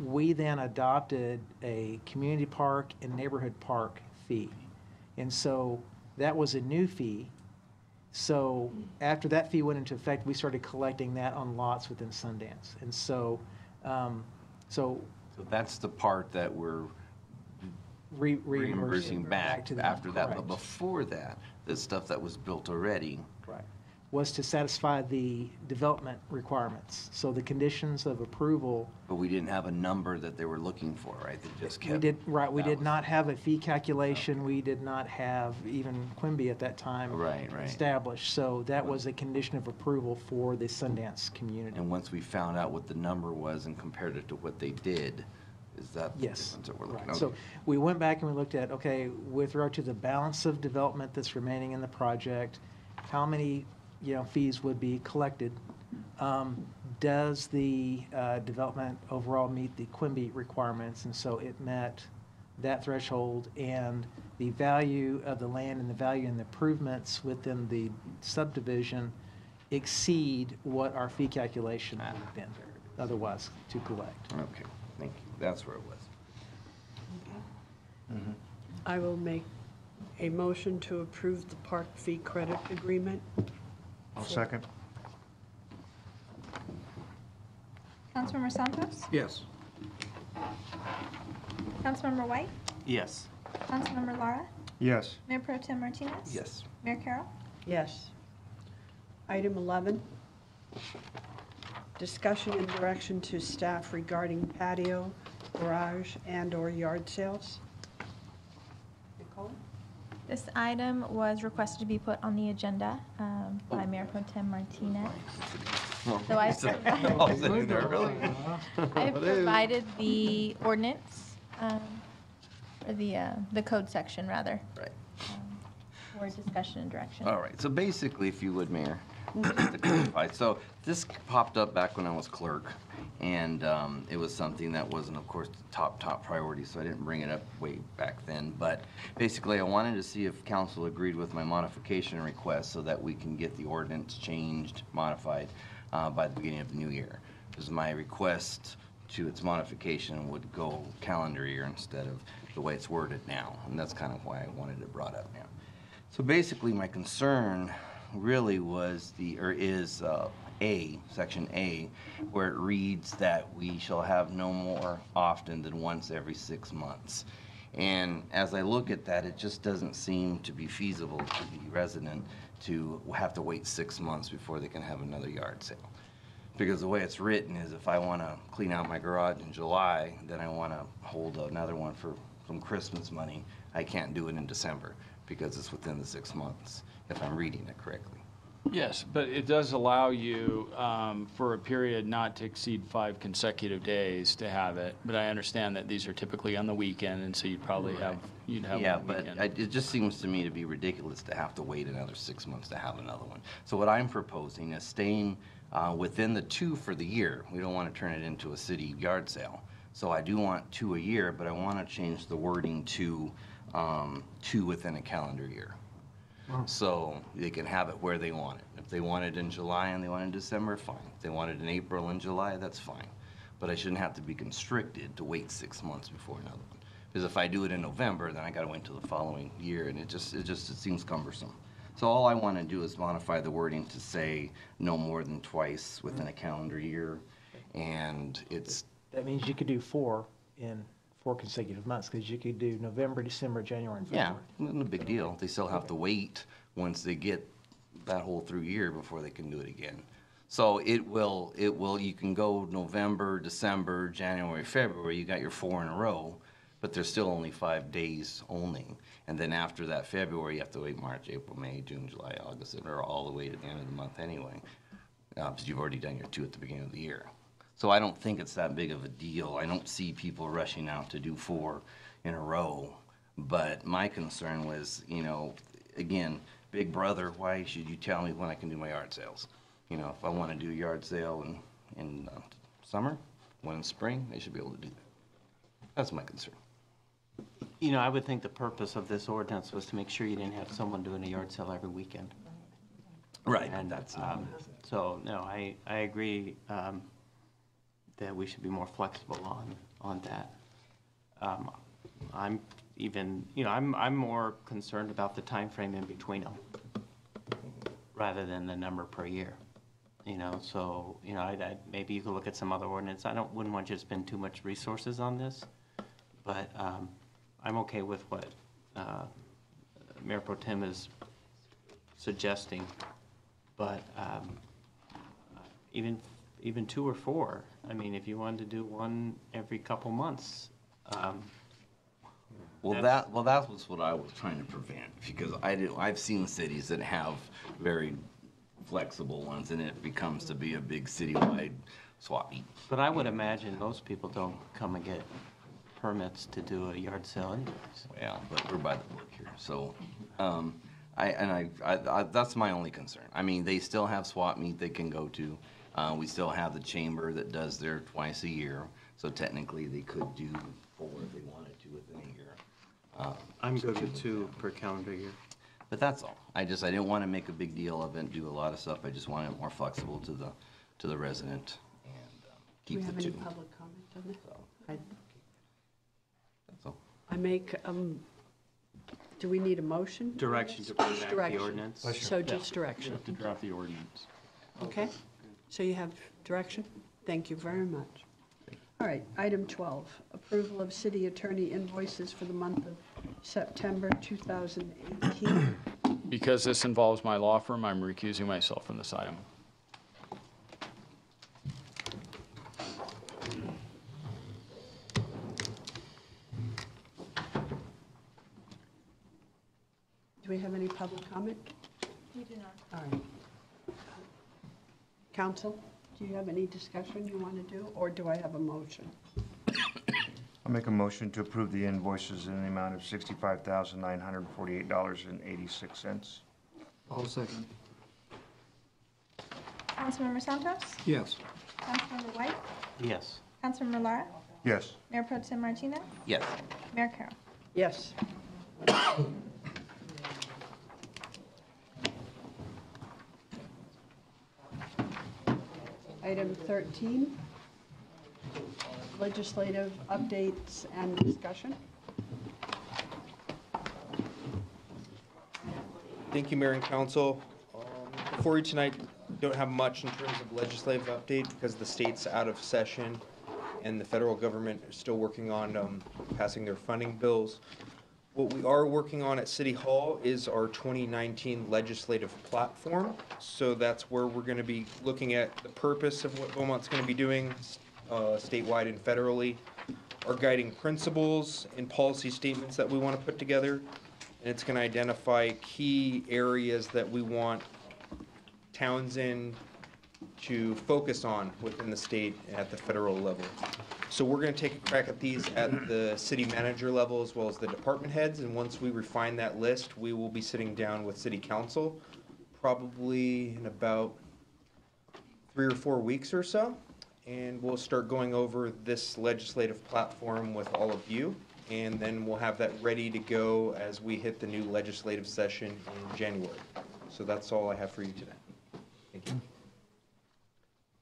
We then adopted a community park and neighborhood park fee. And so that was a new fee. So after that fee went into effect, we started collecting that on lots within Sundance. And so, So that's the part that we're reimbursing back to them. after that. But Correct. before that, the stuff that was built already, Right. Was to satisfy the development requirements. So the conditions of approval, but we didn't have a number that they were looking for, right? They just kept. we did, right, we that did was- not have a fee calculation. We did not have even Quimby at that time Right. established. So that was a condition of approval for the Sundance community. And once we found out what the number was and compared it to what they did, is that the Yes. difference that we're looking Right. at? So we went back and we looked at, okay, with regard to the balance of development that's remaining in the project, how many, fees would be collected? Does the development overall meet the Quimby requirements? And so it met that threshold, and the value of the land and the value and the improvements within the subdivision exceed what our fee calculation would have been otherwise to collect. Okay, thank you. That's where it was. I will make a motion to approve the park fee credit agreement. I'll second. Councilmember Santos? Yes. Councilmember White? Yes. Councilmember Lara? Yes. Mayor Pro Tem Martinez? Yes. Mayor Carroll? Yes. Item 11, discussion and direction to staff regarding patio, garage, and/or yard sales. Nicole? This item was requested to be put on the agenda by Mayor Pro Tem Martinez. So I I've provided the ordinance, or the code section, rather, Right. for discussion and direction. All right, so basically, if you would, Mayor, just to clarify, so this popped up back when I was clerk, and it was something that wasn't, of course, the top priority, so I didn't bring it up way back then. But basically, I wanted to see if council agreed with my modification request so that we can get the ordinance changed, modified by the beginning of the new year. Because my request to its modification would go calendar year instead of the way it's worded now, and that's kind of why I wanted it brought up now. So basically, my concern really was section A, where it reads that we shall have no more often than once every 6 months. And as I look at that, it just doesn't seem to be feasible to the resident to have to wait 6 months before they can have another yard sale. Because the way it's written is if I want to clean out my garage in July, then I want to hold another one for some Christmas money. I can't do it in December because it's within the 6 months, if I'm reading it correctly. Yes, but it does allow you, for a period not to exceed 5 consecutive days to have it. But I understand that these are typically on the weekend, and so you'd probably have, Yeah, one but weekend. it just seems to me to be ridiculous to have to wait another 6 months to have another one. So what I'm proposing is staying within the 2 for the year. We don't want to turn it into a city yard sale. So I do want 2 a year, but I want to change the wording to 2 within a calendar year. So they can have it where they want it. If they want it in July and they want it in December, fine. If they want it in April and July, that's fine. But I shouldn't have to be constricted to wait 6 months before another one. Because if I do it in November, then I gotta wait till the following year, and it seems cumbersome. So all I wanna do is modify the wording to say no more than twice within a calendar year, and it's, That means you could do 4 in 4 consecutive months, because you could do November, December, January, and yeah, February. no big deal. They still have to wait once they get that whole through year before they can do it again. So it will, you can go November, December, January, February, you got your 4 in a row, but there's still only 5 days only. And then after that February, you have to wait March, April, May, June, July, August, or all the way to the end of the month anyway. Because you've already done your 2 at the beginning of the year. So I don't think it's that big of a deal. I don't see people rushing out to do 4 in a row. But my concern was, again, big brother, why should you tell me when I can do my yard sales? If I want to do a yard sale in summer, one in spring, they should be able to do that. That's my concern. I would think the purpose of this ordinance was to make sure you didn't have someone doing a yard sale every weekend. Right. And That's so, no, I agree that we should be more flexible on that. I'm even, I'm more concerned about the time frame in between them rather than the number per year. So, maybe you could look at some other ordinance. Wouldn't want you to spend too much resources on this, but I'm okay with what Mayor Pro Tem is suggesting. But even 2 or 4, I mean, if you wanted to do one every couple months. That was what I was trying to prevent, because I've seen cities that have very flexible ones, and it becomes to be a big citywide swap meet. But I would imagine most people don't come and get permits to do a yard sale anyways. Yeah, but we're by the book here, so, that's my only concern. I mean, they still have swap meet they can go to. We still have the chamber that does their twice a year, so technically they could do 4 if they wanted to within a year. I'm good with 2 per calendar year. But that's all. I didn't want to make a big deal of it and do a lot of stuff. I just wanted it more flexible to the resident and Do we keep have the any 2. public comment on this? That's all. I make, do we need a motion? Direction to bring back the Direction. ordinance. So just direction, To draft the ordinance. okay? So you have direction? Thank you very much. All right, item 12, approval of city attorney invoices for the month of September 2018. Because this involves my law firm, I'm recusing myself from this item. Do we have any public comment? We do not. All right. Council, do you have any discussion you want to do, or do I have a motion? I'll make a motion to approve the invoices in the amount of $65,948.86. I'll second. Councilmember Santos? Yes. Councilmember White? Yes. Councilmember Lara? Yes. Mayor Pro Tem Martinez? Yes. Mayor Carroll? Yes. Item 13, legislative updates and discussion. Thank you, Mayor and Council. Before you tonight, don't have much in terms of legislative update because the state's out of session and the federal government is still working on passing their funding bills. What we are working on at City Hall is our 2019 legislative platform. So that's where we're going to be looking at the purpose of what Beaumont's going to be doing statewide and federally, our guiding principles and policy statements that we want to put together. And it's going to identify key areas that we want towns in to focus on within the state at the federal level. So we're going to take a crack at these at the city manager level as well as the department heads. And once we refine that list, we will be sitting down with city council probably in about 3 or 4 weeks or so. And we'll start going over this legislative platform with all of you. And then we'll have that ready to go as we hit the new legislative session in January. So that's all I have for you today. Thank you.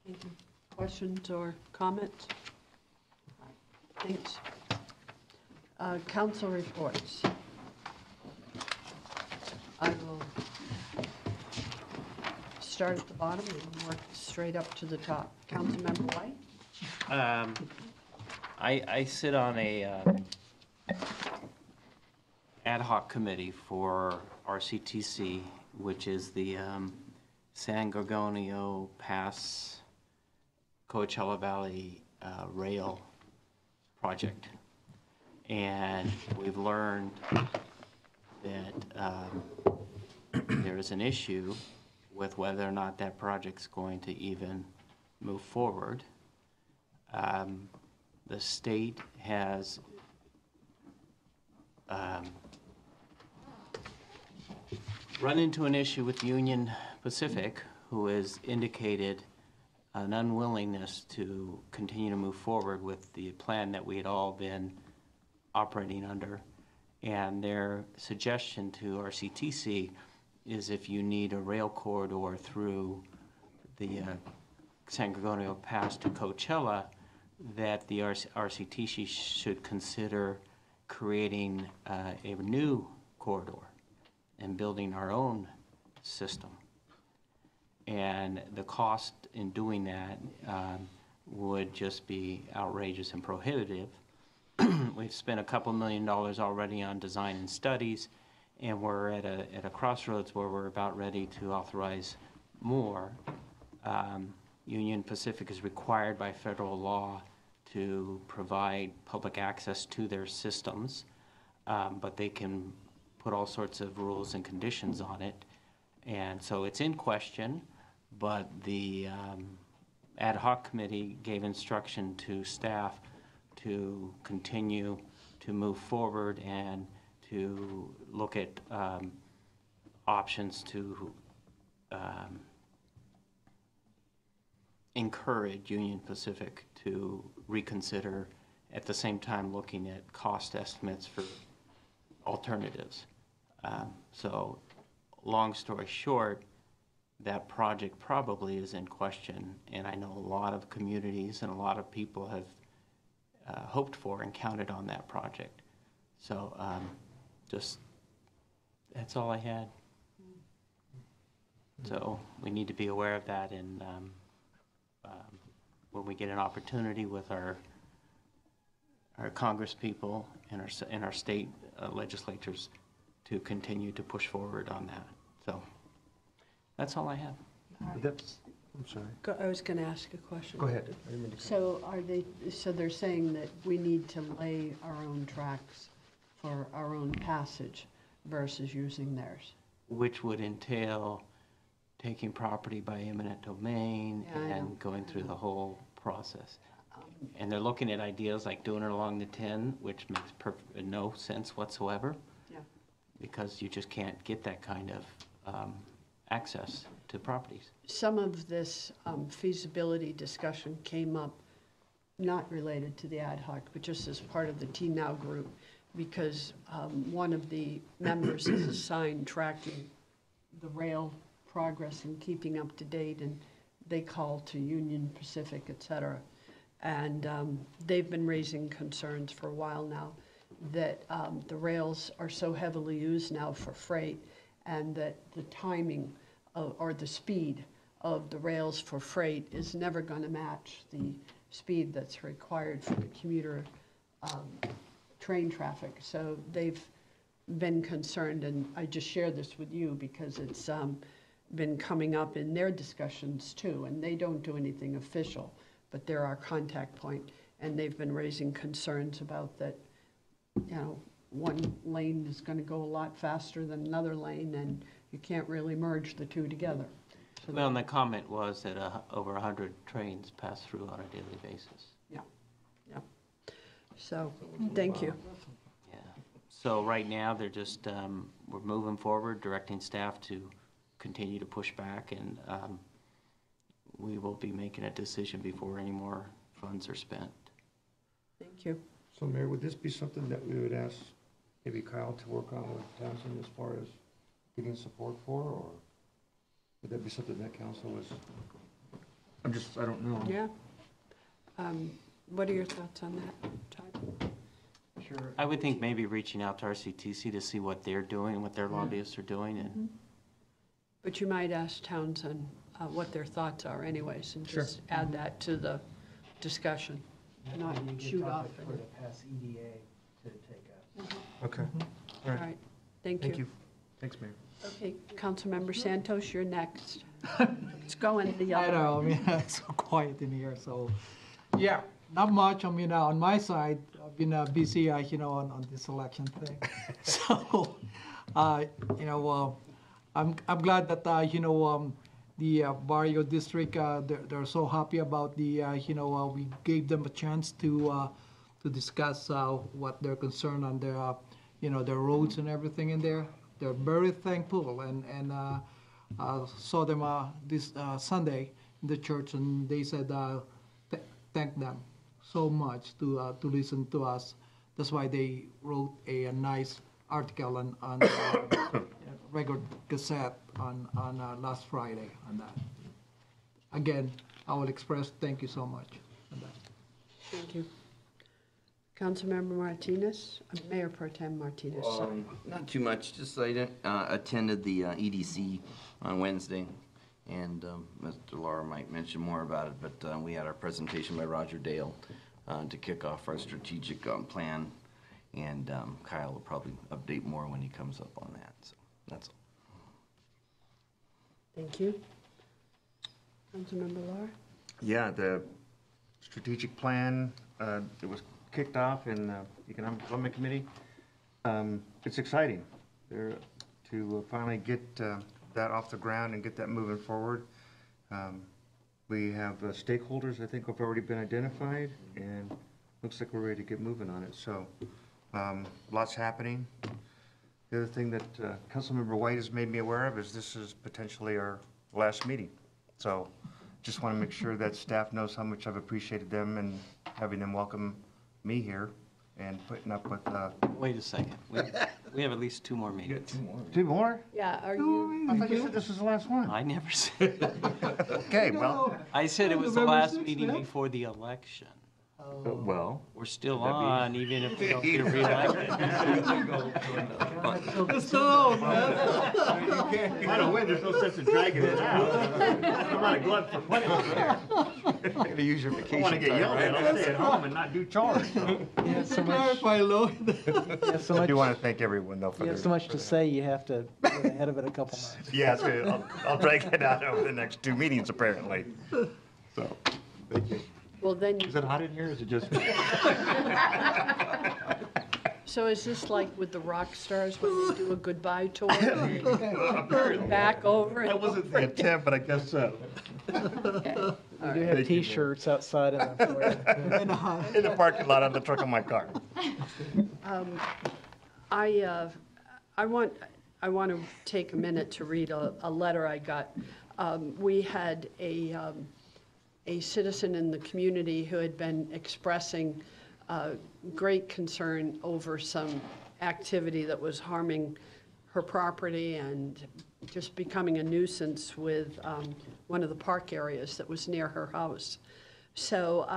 Thank you. Questions or comments? Thanks. Council reports. I will start at the bottom and work straight up to the top. Councilmember White? I sit on a ad hoc committee for RCTC, which is the San Gorgonio Pass Coachella Valley rail project. And we've learned that there is an issue with whether or not that project's going to even move forward. The state has run into an issue with Union Pacific, who has indicated an unwillingness to continue to move forward with the plan that we had all been operating under. And their suggestion to RCTC is if you need a rail corridor through the San Gorgonio Pass to Coachella, that the RCTC should consider creating a new corridor and building our own system. And the cost in doing that would just be outrageous and prohibitive. We've spent a couple $1 million already on design and studies, and we're at a crossroads where we're about ready to authorize more. Union Pacific is required by federal law to provide public access to their systems, but they can put all sorts of rules and conditions on it. And so it's in question, but the ad hoc committee gave instruction to staff to continue to move forward and to look at options to encourage Union Pacific to reconsider, at the same time looking at cost estimates for alternatives. So long story short, that project probably is in question, and I know a lot of communities and a lot of people have hoped for and counted on that project. So just, that's all I had. So we need to be aware of that, and when we get an opportunity with our Congress people and our state legislatures to continue to push forward on that. So that's all I have. I'm sorry. I was going to ask a question. Go ahead. So so they're saying that we need to lay our own tracks for our own passage versus using theirs? Which would entail taking property by eminent domain and going through the whole process. And they're looking at ideas like doing it along the 10, which makes no sense whatsoever. Yeah. Because you just can't get that kind of access to properties. Some of this feasibility discussion came up, not related to the ad hoc, but just as part of the T-Now group, because one of the members is assigned tracking the rail progress and keeping up to date, and they call to Union Pacific, et cetera. And they've been raising concerns for a while now that the rails are so heavily used now for freight, and that the timing or the speed of the rails for freight is never going to match the speed that's required for the commuter train traffic. So they've been concerned, and I just share this with you because it's been coming up in their discussions too, and they don't do anything official, but they're our contact point, and they've been raising concerns about that, you know, one lane is going to go a lot faster than another lane, and you can't really merge the two together. So Well, and the comment was that over 100 trains pass through on a daily basis. Yeah, yeah. So, thank you. Yeah. So right now, they're just, we're moving forward, directing staff to continue to push back, and we will be making a decision before any more funds are spent. Thank you. So Mayor, would this be something that we would ask maybe Kyle to work on with Townsend as far as getting support for, or would that be something that council was, I don't know. Yeah. What are your thoughts on that, Todd? Sure. I would think maybe reaching out to RCTC to see what they're doing, what their lobbyists are doing, and But you might ask Townsend what their thoughts are anyways, and Sure. just add that to the discussion, not You get shoot off. topic For the past EDA to take up. Okay, All right, thank thank you. you. Thanks, Mayor. Okay, Councilmember Santos, you're next. It's going the I other. know, I mean, it's so quiet in here, so, yeah, not much. I mean, on my side, I've been busy, on this election thing. So, I'm glad that, the Barrio District, they're so happy about the, we gave them a chance to discuss what they're concerned on their, their roads and everything in there. They're very thankful, and saw them this Sunday in the church, and they said thank them so much to listen to us. That's why they wrote a nice article on Record Gazette on last Friday on that. Again, I will express thank you so much on that. Thank you. Councilmember Martinez, Mayor Pro Tem Martinez, sorry. Not too much, just I attended the EDC on Wednesday, and Mr. Lara might mention more about it, but we had our presentation by Roger Dale to kick off our strategic plan, and Kyle will probably update more when he comes up on that, so that's all. Thank you. Councilmember Lahr? Yeah, the strategic plan, it was kicked off in the Economic Development Committee. It's exciting there to finally get that off the ground and get that moving forward. We have stakeholders, I think, have already been identified, and looks like we're ready to get moving on it. So, lots happening. The other thing that Councilmember White has made me aware of is this is potentially our last meeting. So, just want to make sure that staff knows how much I've appreciated them and having them welcome me here and putting up with. wait a second. We have at least 2 more meetings. 2 more? Yeah, are you? I thought you said this was the last one. I never said that. Okay, well, I said it was the November last 6th, meeting man. before the election. well. We're still on, even if we don't get reelected. I don't win, there's no sense in dragging it out. I'm not a glutton for punishment. You're gonna use your vacation. I wanna get yelled at, I'll stay at home and not do chores. Yeah, so much, Clarify, Lou. yeah, so I much, do wanna thank everyone though for you their. have so much to say, you have to get ahead of it a couple months. Yeah, it's good. I'll drag it out over the next 2 meetings apparently. So, thank you. Well, then, Is it hot in here, or is it just? so is this like with the rock stars when they do a goodbye tour? Back over and That wasn't the intent, but I guess so. Okay. We do have T-shirts outside of the. In the parking lot on the truck of my car. I want to take a minute to read a letter I got. We had a citizen in the community who had been expressing great concern over some activity that was harming her property and just becoming a nuisance with one of the park areas that was near her house. So,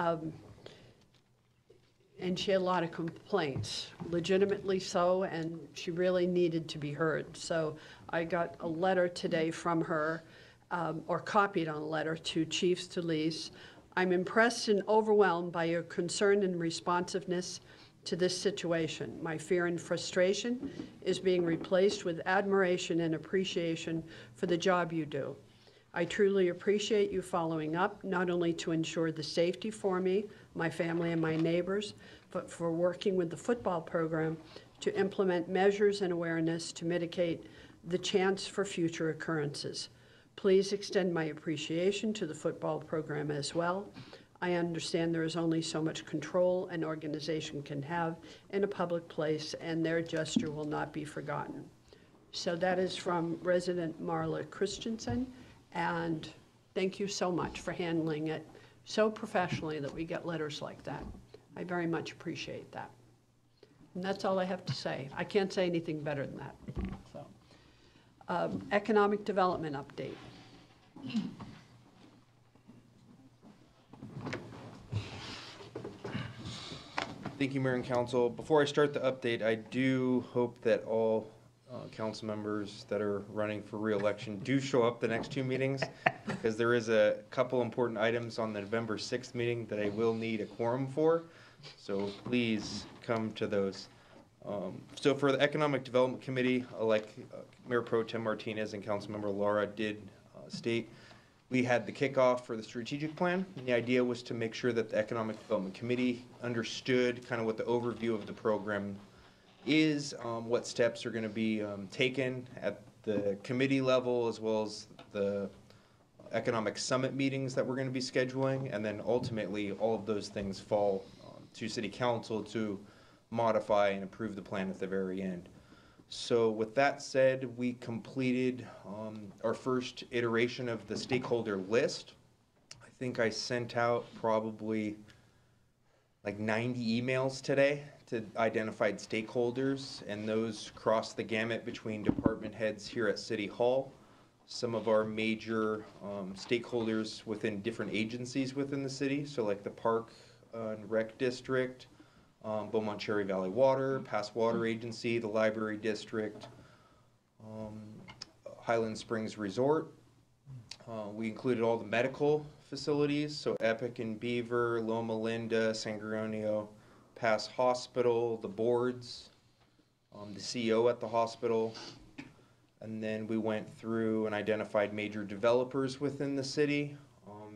and she had a lot of complaints, legitimately so, and she really needed to be heard. So I got a letter today from her, or copied on a letter to Chief Solis. I'm impressed and overwhelmed by your concern and responsiveness to this situation. My fear and frustration is being replaced with admiration and appreciation for the job you do. I truly appreciate you following up, not only to ensure the safety for me, my family, and my neighbors, but for working with the football program to implement measures and awareness to mitigate the chance for future occurrences. Please extend my appreciation to the football program as well. I understand there is only so much control an organization can have in a public place, and their gesture will not be forgotten. So that is from resident Marla Christensen, and thank you so much for handling it so professionally that we get letters like that. I very much appreciate that. And that's all I have to say. I can't say anything better than that. So, economic development update. Thank you, Mayor and Council. Before I start the update, I do hope that all council members that are running for re-election do show up the next two meetings, because there is a couple important items on the November 6th meeting that I will need a quorum for. So please come to those. So for the Economic Development Committee, like Mayor Pro Tem Martinez and Councilmember Laura did state, we had the kickoff for the strategic plan. And the idea was to make sure that the Economic Development Committee understood kind of what the overview of the program is, what steps are going to be taken at the committee level, as well as the economic summit meetings that we're going to be scheduling. And then ultimately, all of those things fall to City Council to modify and approve the plan at the very end. So with that said, we completed our first iteration of the stakeholder list. I think I sent out probably like 90 emails today to identified stakeholders, and those cross the gamut between department heads here at City Hall, some of our major stakeholders within different agencies within the city, so like the Park and Rec District, Beaumont Cherry Valley Water, Pass Water Agency, the Library District, Highland Springs Resort. We included all the medical facilities, so Epic and Beaver, Loma Linda, Sangronio, Pass Hospital, the boards, the CEO at the hospital. And then we went through and identified major developers within the city,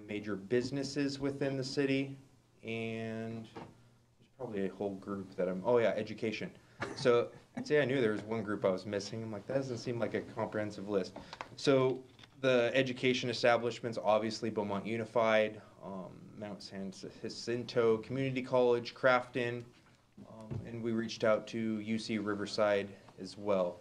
major businesses within the city, and there's probably a whole group that oh yeah, education. So I'd say I knew there was one group I was missing. I'm like, that doesn't seem like a comprehensive list. So the education establishments, obviously Beaumont Unified, Mount San Jacinto Community College, Crafton, and we reached out to UC Riverside as well.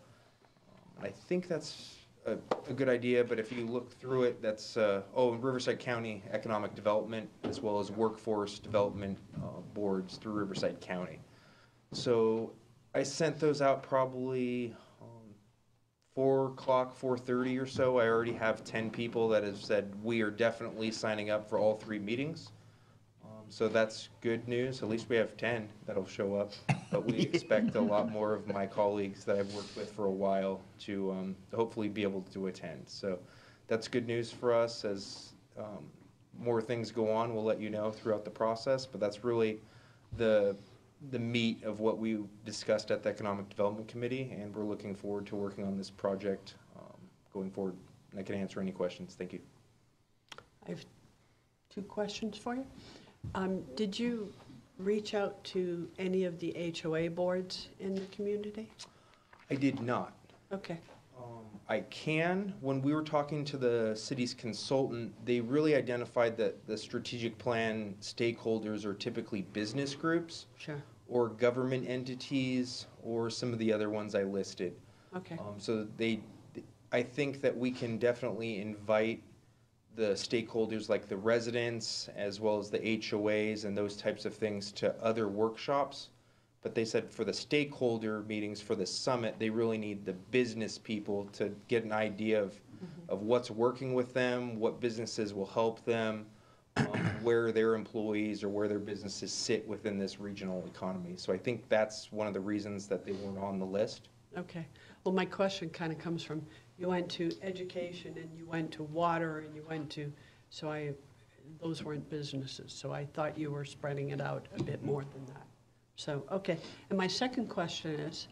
I think that's a good idea, but if you look through it, that's, Riverside County Economic Development, as well as Workforce Development Boards through Riverside County. So I sent those out probably 4 o'clock, 4:30 or so. I already have 10 people that have said we are definitely signing up for all 3 meetings. So that's good news. At least we have 10 that'll show up. But we expect a lot more of my colleagues that I've worked with for a while to hopefully be able to attend. So that's good news for us. As more things go on, we'll let you know throughout the process. But that's really the meat of what we discussed at the Economic Development Committee, and we're looking forward to working on this project going forward. And I can answer any questions. Thank you. I have 2 questions for you. Did you reach out to any of the HOA boards in the community? I did not. Okay. I can. When we were talking to the city's consultant, they really identified that the strategic plan stakeholders are typically business groups. Sure. Or government entities, or some of the other ones I listed. Okay. So I think that we can definitely invite the stakeholders like the residents as well as the HOAs and those types of things to other workshops. But they said for the stakeholder meetings for the summit, they really need the business people to get an idea of what's working with them, what businesses will help them, where their employees or where their businesses sit within this regional economy. So I think that's one of the reasons that they weren't on the list. Okay. Well, my question kind of comes from, you went to education and you went to water and you went to, those weren't businesses. So I thought you were spreading it out a bit more than that. So, okay. And my second question is,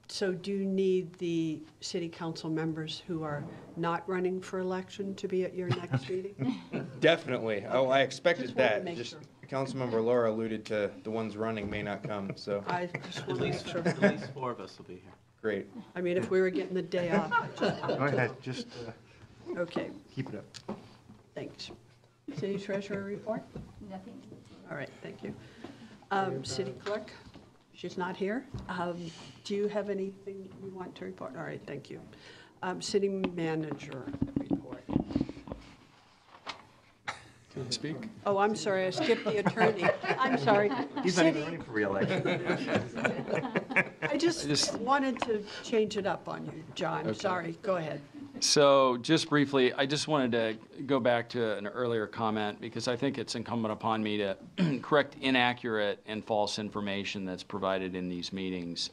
so do you need the city council members who are not running for election to be at your next meeting? Definitely. Oh, I expected Just wanted to that. make Just sure. Councilmember Laura alluded to the ones running may not come, so I just want to make sure. At least 4 of us will be here. great. I mean, if we were getting the day off, I just Go wanted ahead, just to. Okay, keep it up. thanks. City treasurer report? Nothing. All right, thank you. City clerk, she's not here. Do you have anything you want to report? All right, thank you. City manager report. Can you speak? Oh, I'm sorry, I skipped the attorney. I'm sorry. He's not even City- running for reelection. I just wanted to change it up on you, John. Okay. Sorry, go ahead. So just briefly, I just wanted to go back to an earlier comment because I think it's incumbent upon me to correct inaccurate and false information that's provided in these meetings.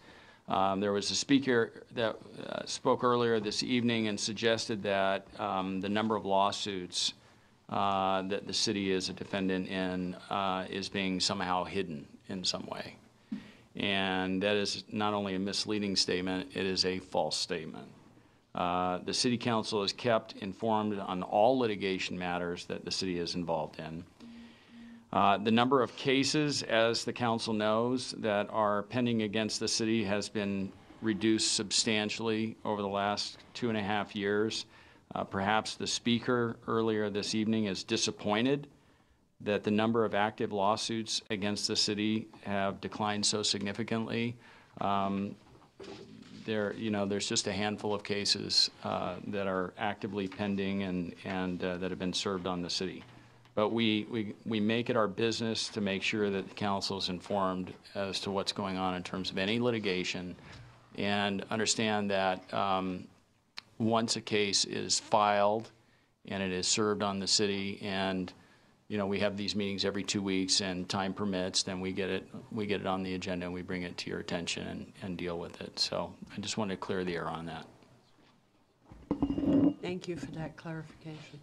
There was a speaker that spoke earlier this evening and suggested that the number of lawsuits that the city is a defendant in is being somehow hidden in some way. And that is not only a misleading statement, it is a false statement. The city council is kept informed on all litigation matters that the city is involved in. The number of cases, as the council knows, that are pending against the city has been reduced substantially over the last 2.5 years. Perhaps the speaker earlier this evening is disappointed that the number of active lawsuits against the city have declined so significantly. There's just a handful of cases that are actively pending and that have been served on the city. But we make it our business to make sure that the council is informed as to what's going on in terms of any litigation and understand that once a case is filed and it is served on the city and we have these meetings every 2 weeks and time permits, then we get it on the agenda and we bring it to your attention and deal with it. So I just wanted to clear the air on that. Thank you for that clarification.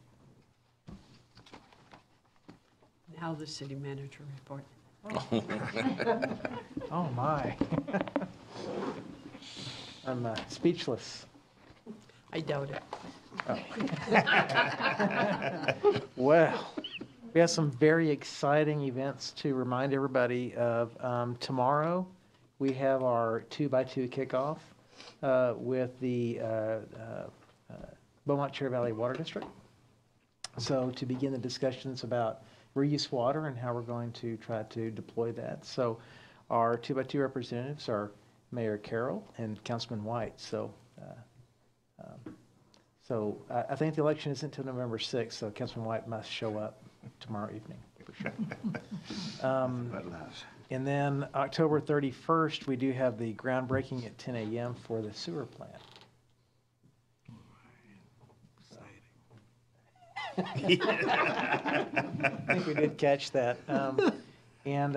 Now the city manager report. Oh, my. I'm speechless. I doubt it. Well, we have some very exciting events to remind everybody of. Tomorrow, we have our 2x2 kickoff with the Beaumont Cherry Valley Water District. So to begin the discussions about reuse water and how we're going to try to deploy that. So our 2x2 representatives are Mayor Carroll and Councilman White. So I think the election isn't until November 6th, so Councilman White must show up tomorrow evening, for sure. And then October 31st, we do have the groundbreaking at 10 a.m. for the sewer plant. I think we did catch that. And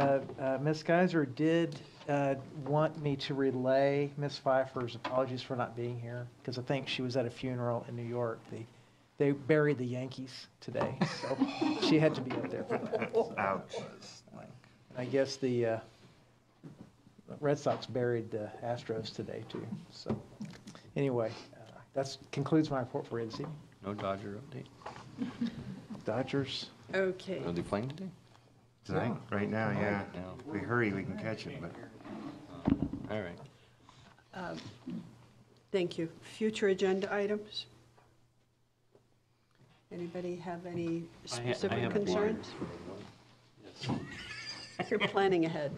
Ms. Geiser did want me to relay Ms. Pfeiffer's apologies for not being here, because I think she was at a funeral in New York. They buried the Yankees today, so she had to be up there for that. So. Ouch. I guess the Red Sox buried the Astros today, too. So anyway, that concludes my report for you this evening. No Dodger update? Dodgers. Okay. Are they playing today? Tonight, right now, yeah. now. If we hurry, we can catch it, but. All right. Thank you. Future agenda items? Anybody have any specific have concerns? You're planning ahead.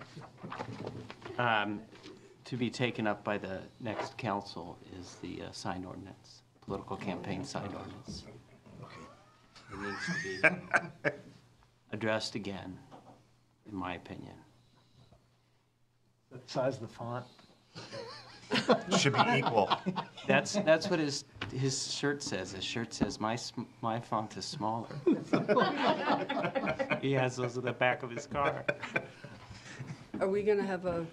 To be taken up by the next council is the sign ordinance, political campaign sign ordinance. It needs to be addressed again, in my opinion. The size of the font. Should be equal. That's what his shirt says. His shirt says, my font is smaller. He has those at the back of his car. Are we going to have a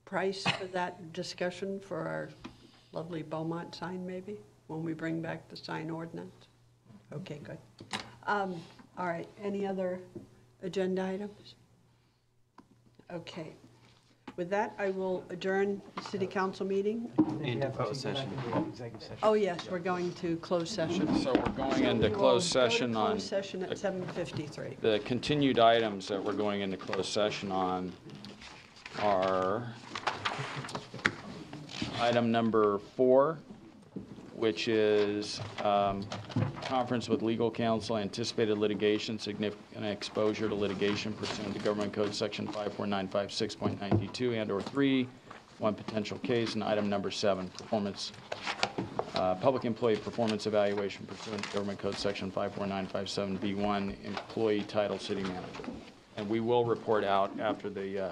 price for that discussion for our lovely Beaumont sign, maybe, when we bring back the sign ordinance? Okay, good. All right, any other agenda items? Okay. With that, I will adjourn the city council meeting. Into closed session. Executive session. Oh, yes, we're going to closed session. So we're going into closed session on Closed session at 7:53. the continued items that we're going into closed session on are item number 4, which is conference with legal counsel, anticipated litigation, significant exposure to litigation pursuant to Government Code Section 54956.92 and/or 3, one potential case, and item number 7, performance, public employee performance evaluation pursuant to Government Code Section 54957B1, employee title city manager. And we will report out after the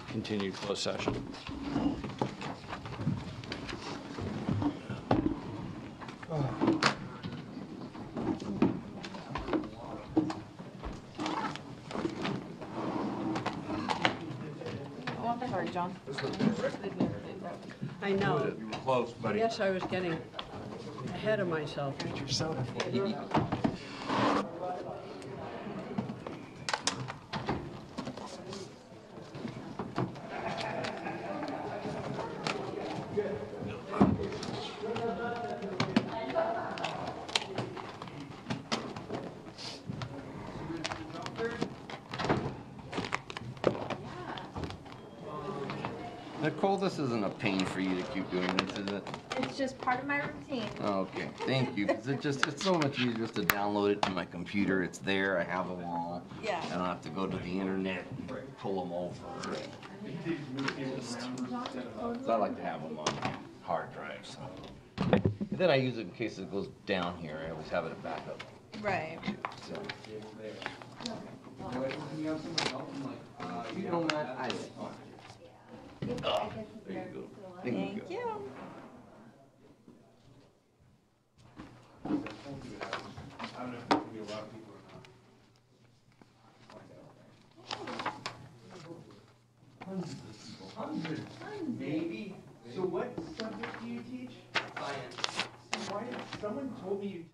continued closed session. Sorry, John. I know. You were close, buddy. Yes, I was getting ahead of myself. Get your soda. Nicole, this isn't a pain for you to keep doing this, is it? It's just part of my routine. Okay, thank you, because it's so much easier just to download it to my computer. It's there, I have them all. Yeah. I don't have to go to the internet and pull them over. So I like to have them on hard drives. And then I use it in case it goes down here. I always have it a backup. Right. So. You know what? I Oh, there you go. Thank you. Maybe. So what subject do you teach? Science. Why, someone told me you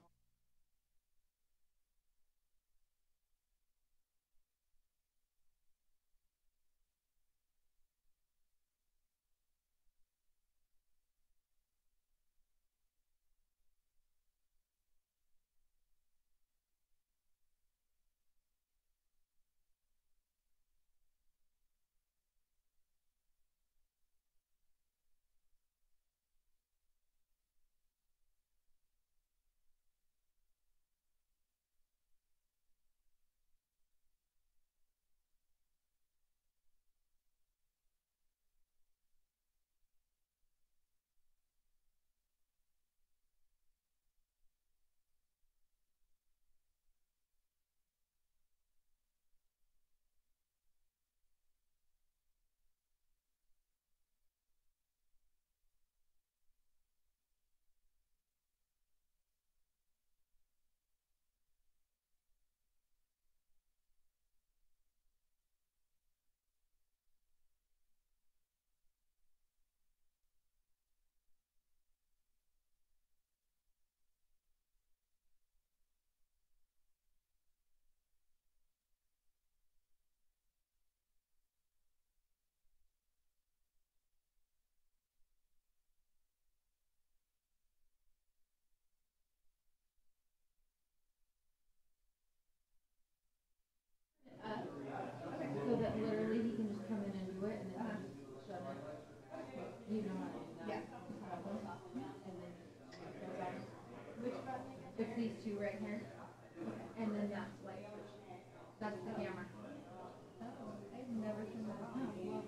So that literally he can just come in and do it and then shut it. You know how to, yeah. And then which button? It's these two right here. And then that's like, that's the camera. Oh, I've never seen that. Oh, well.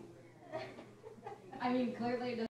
I mean, clearly it doesn't.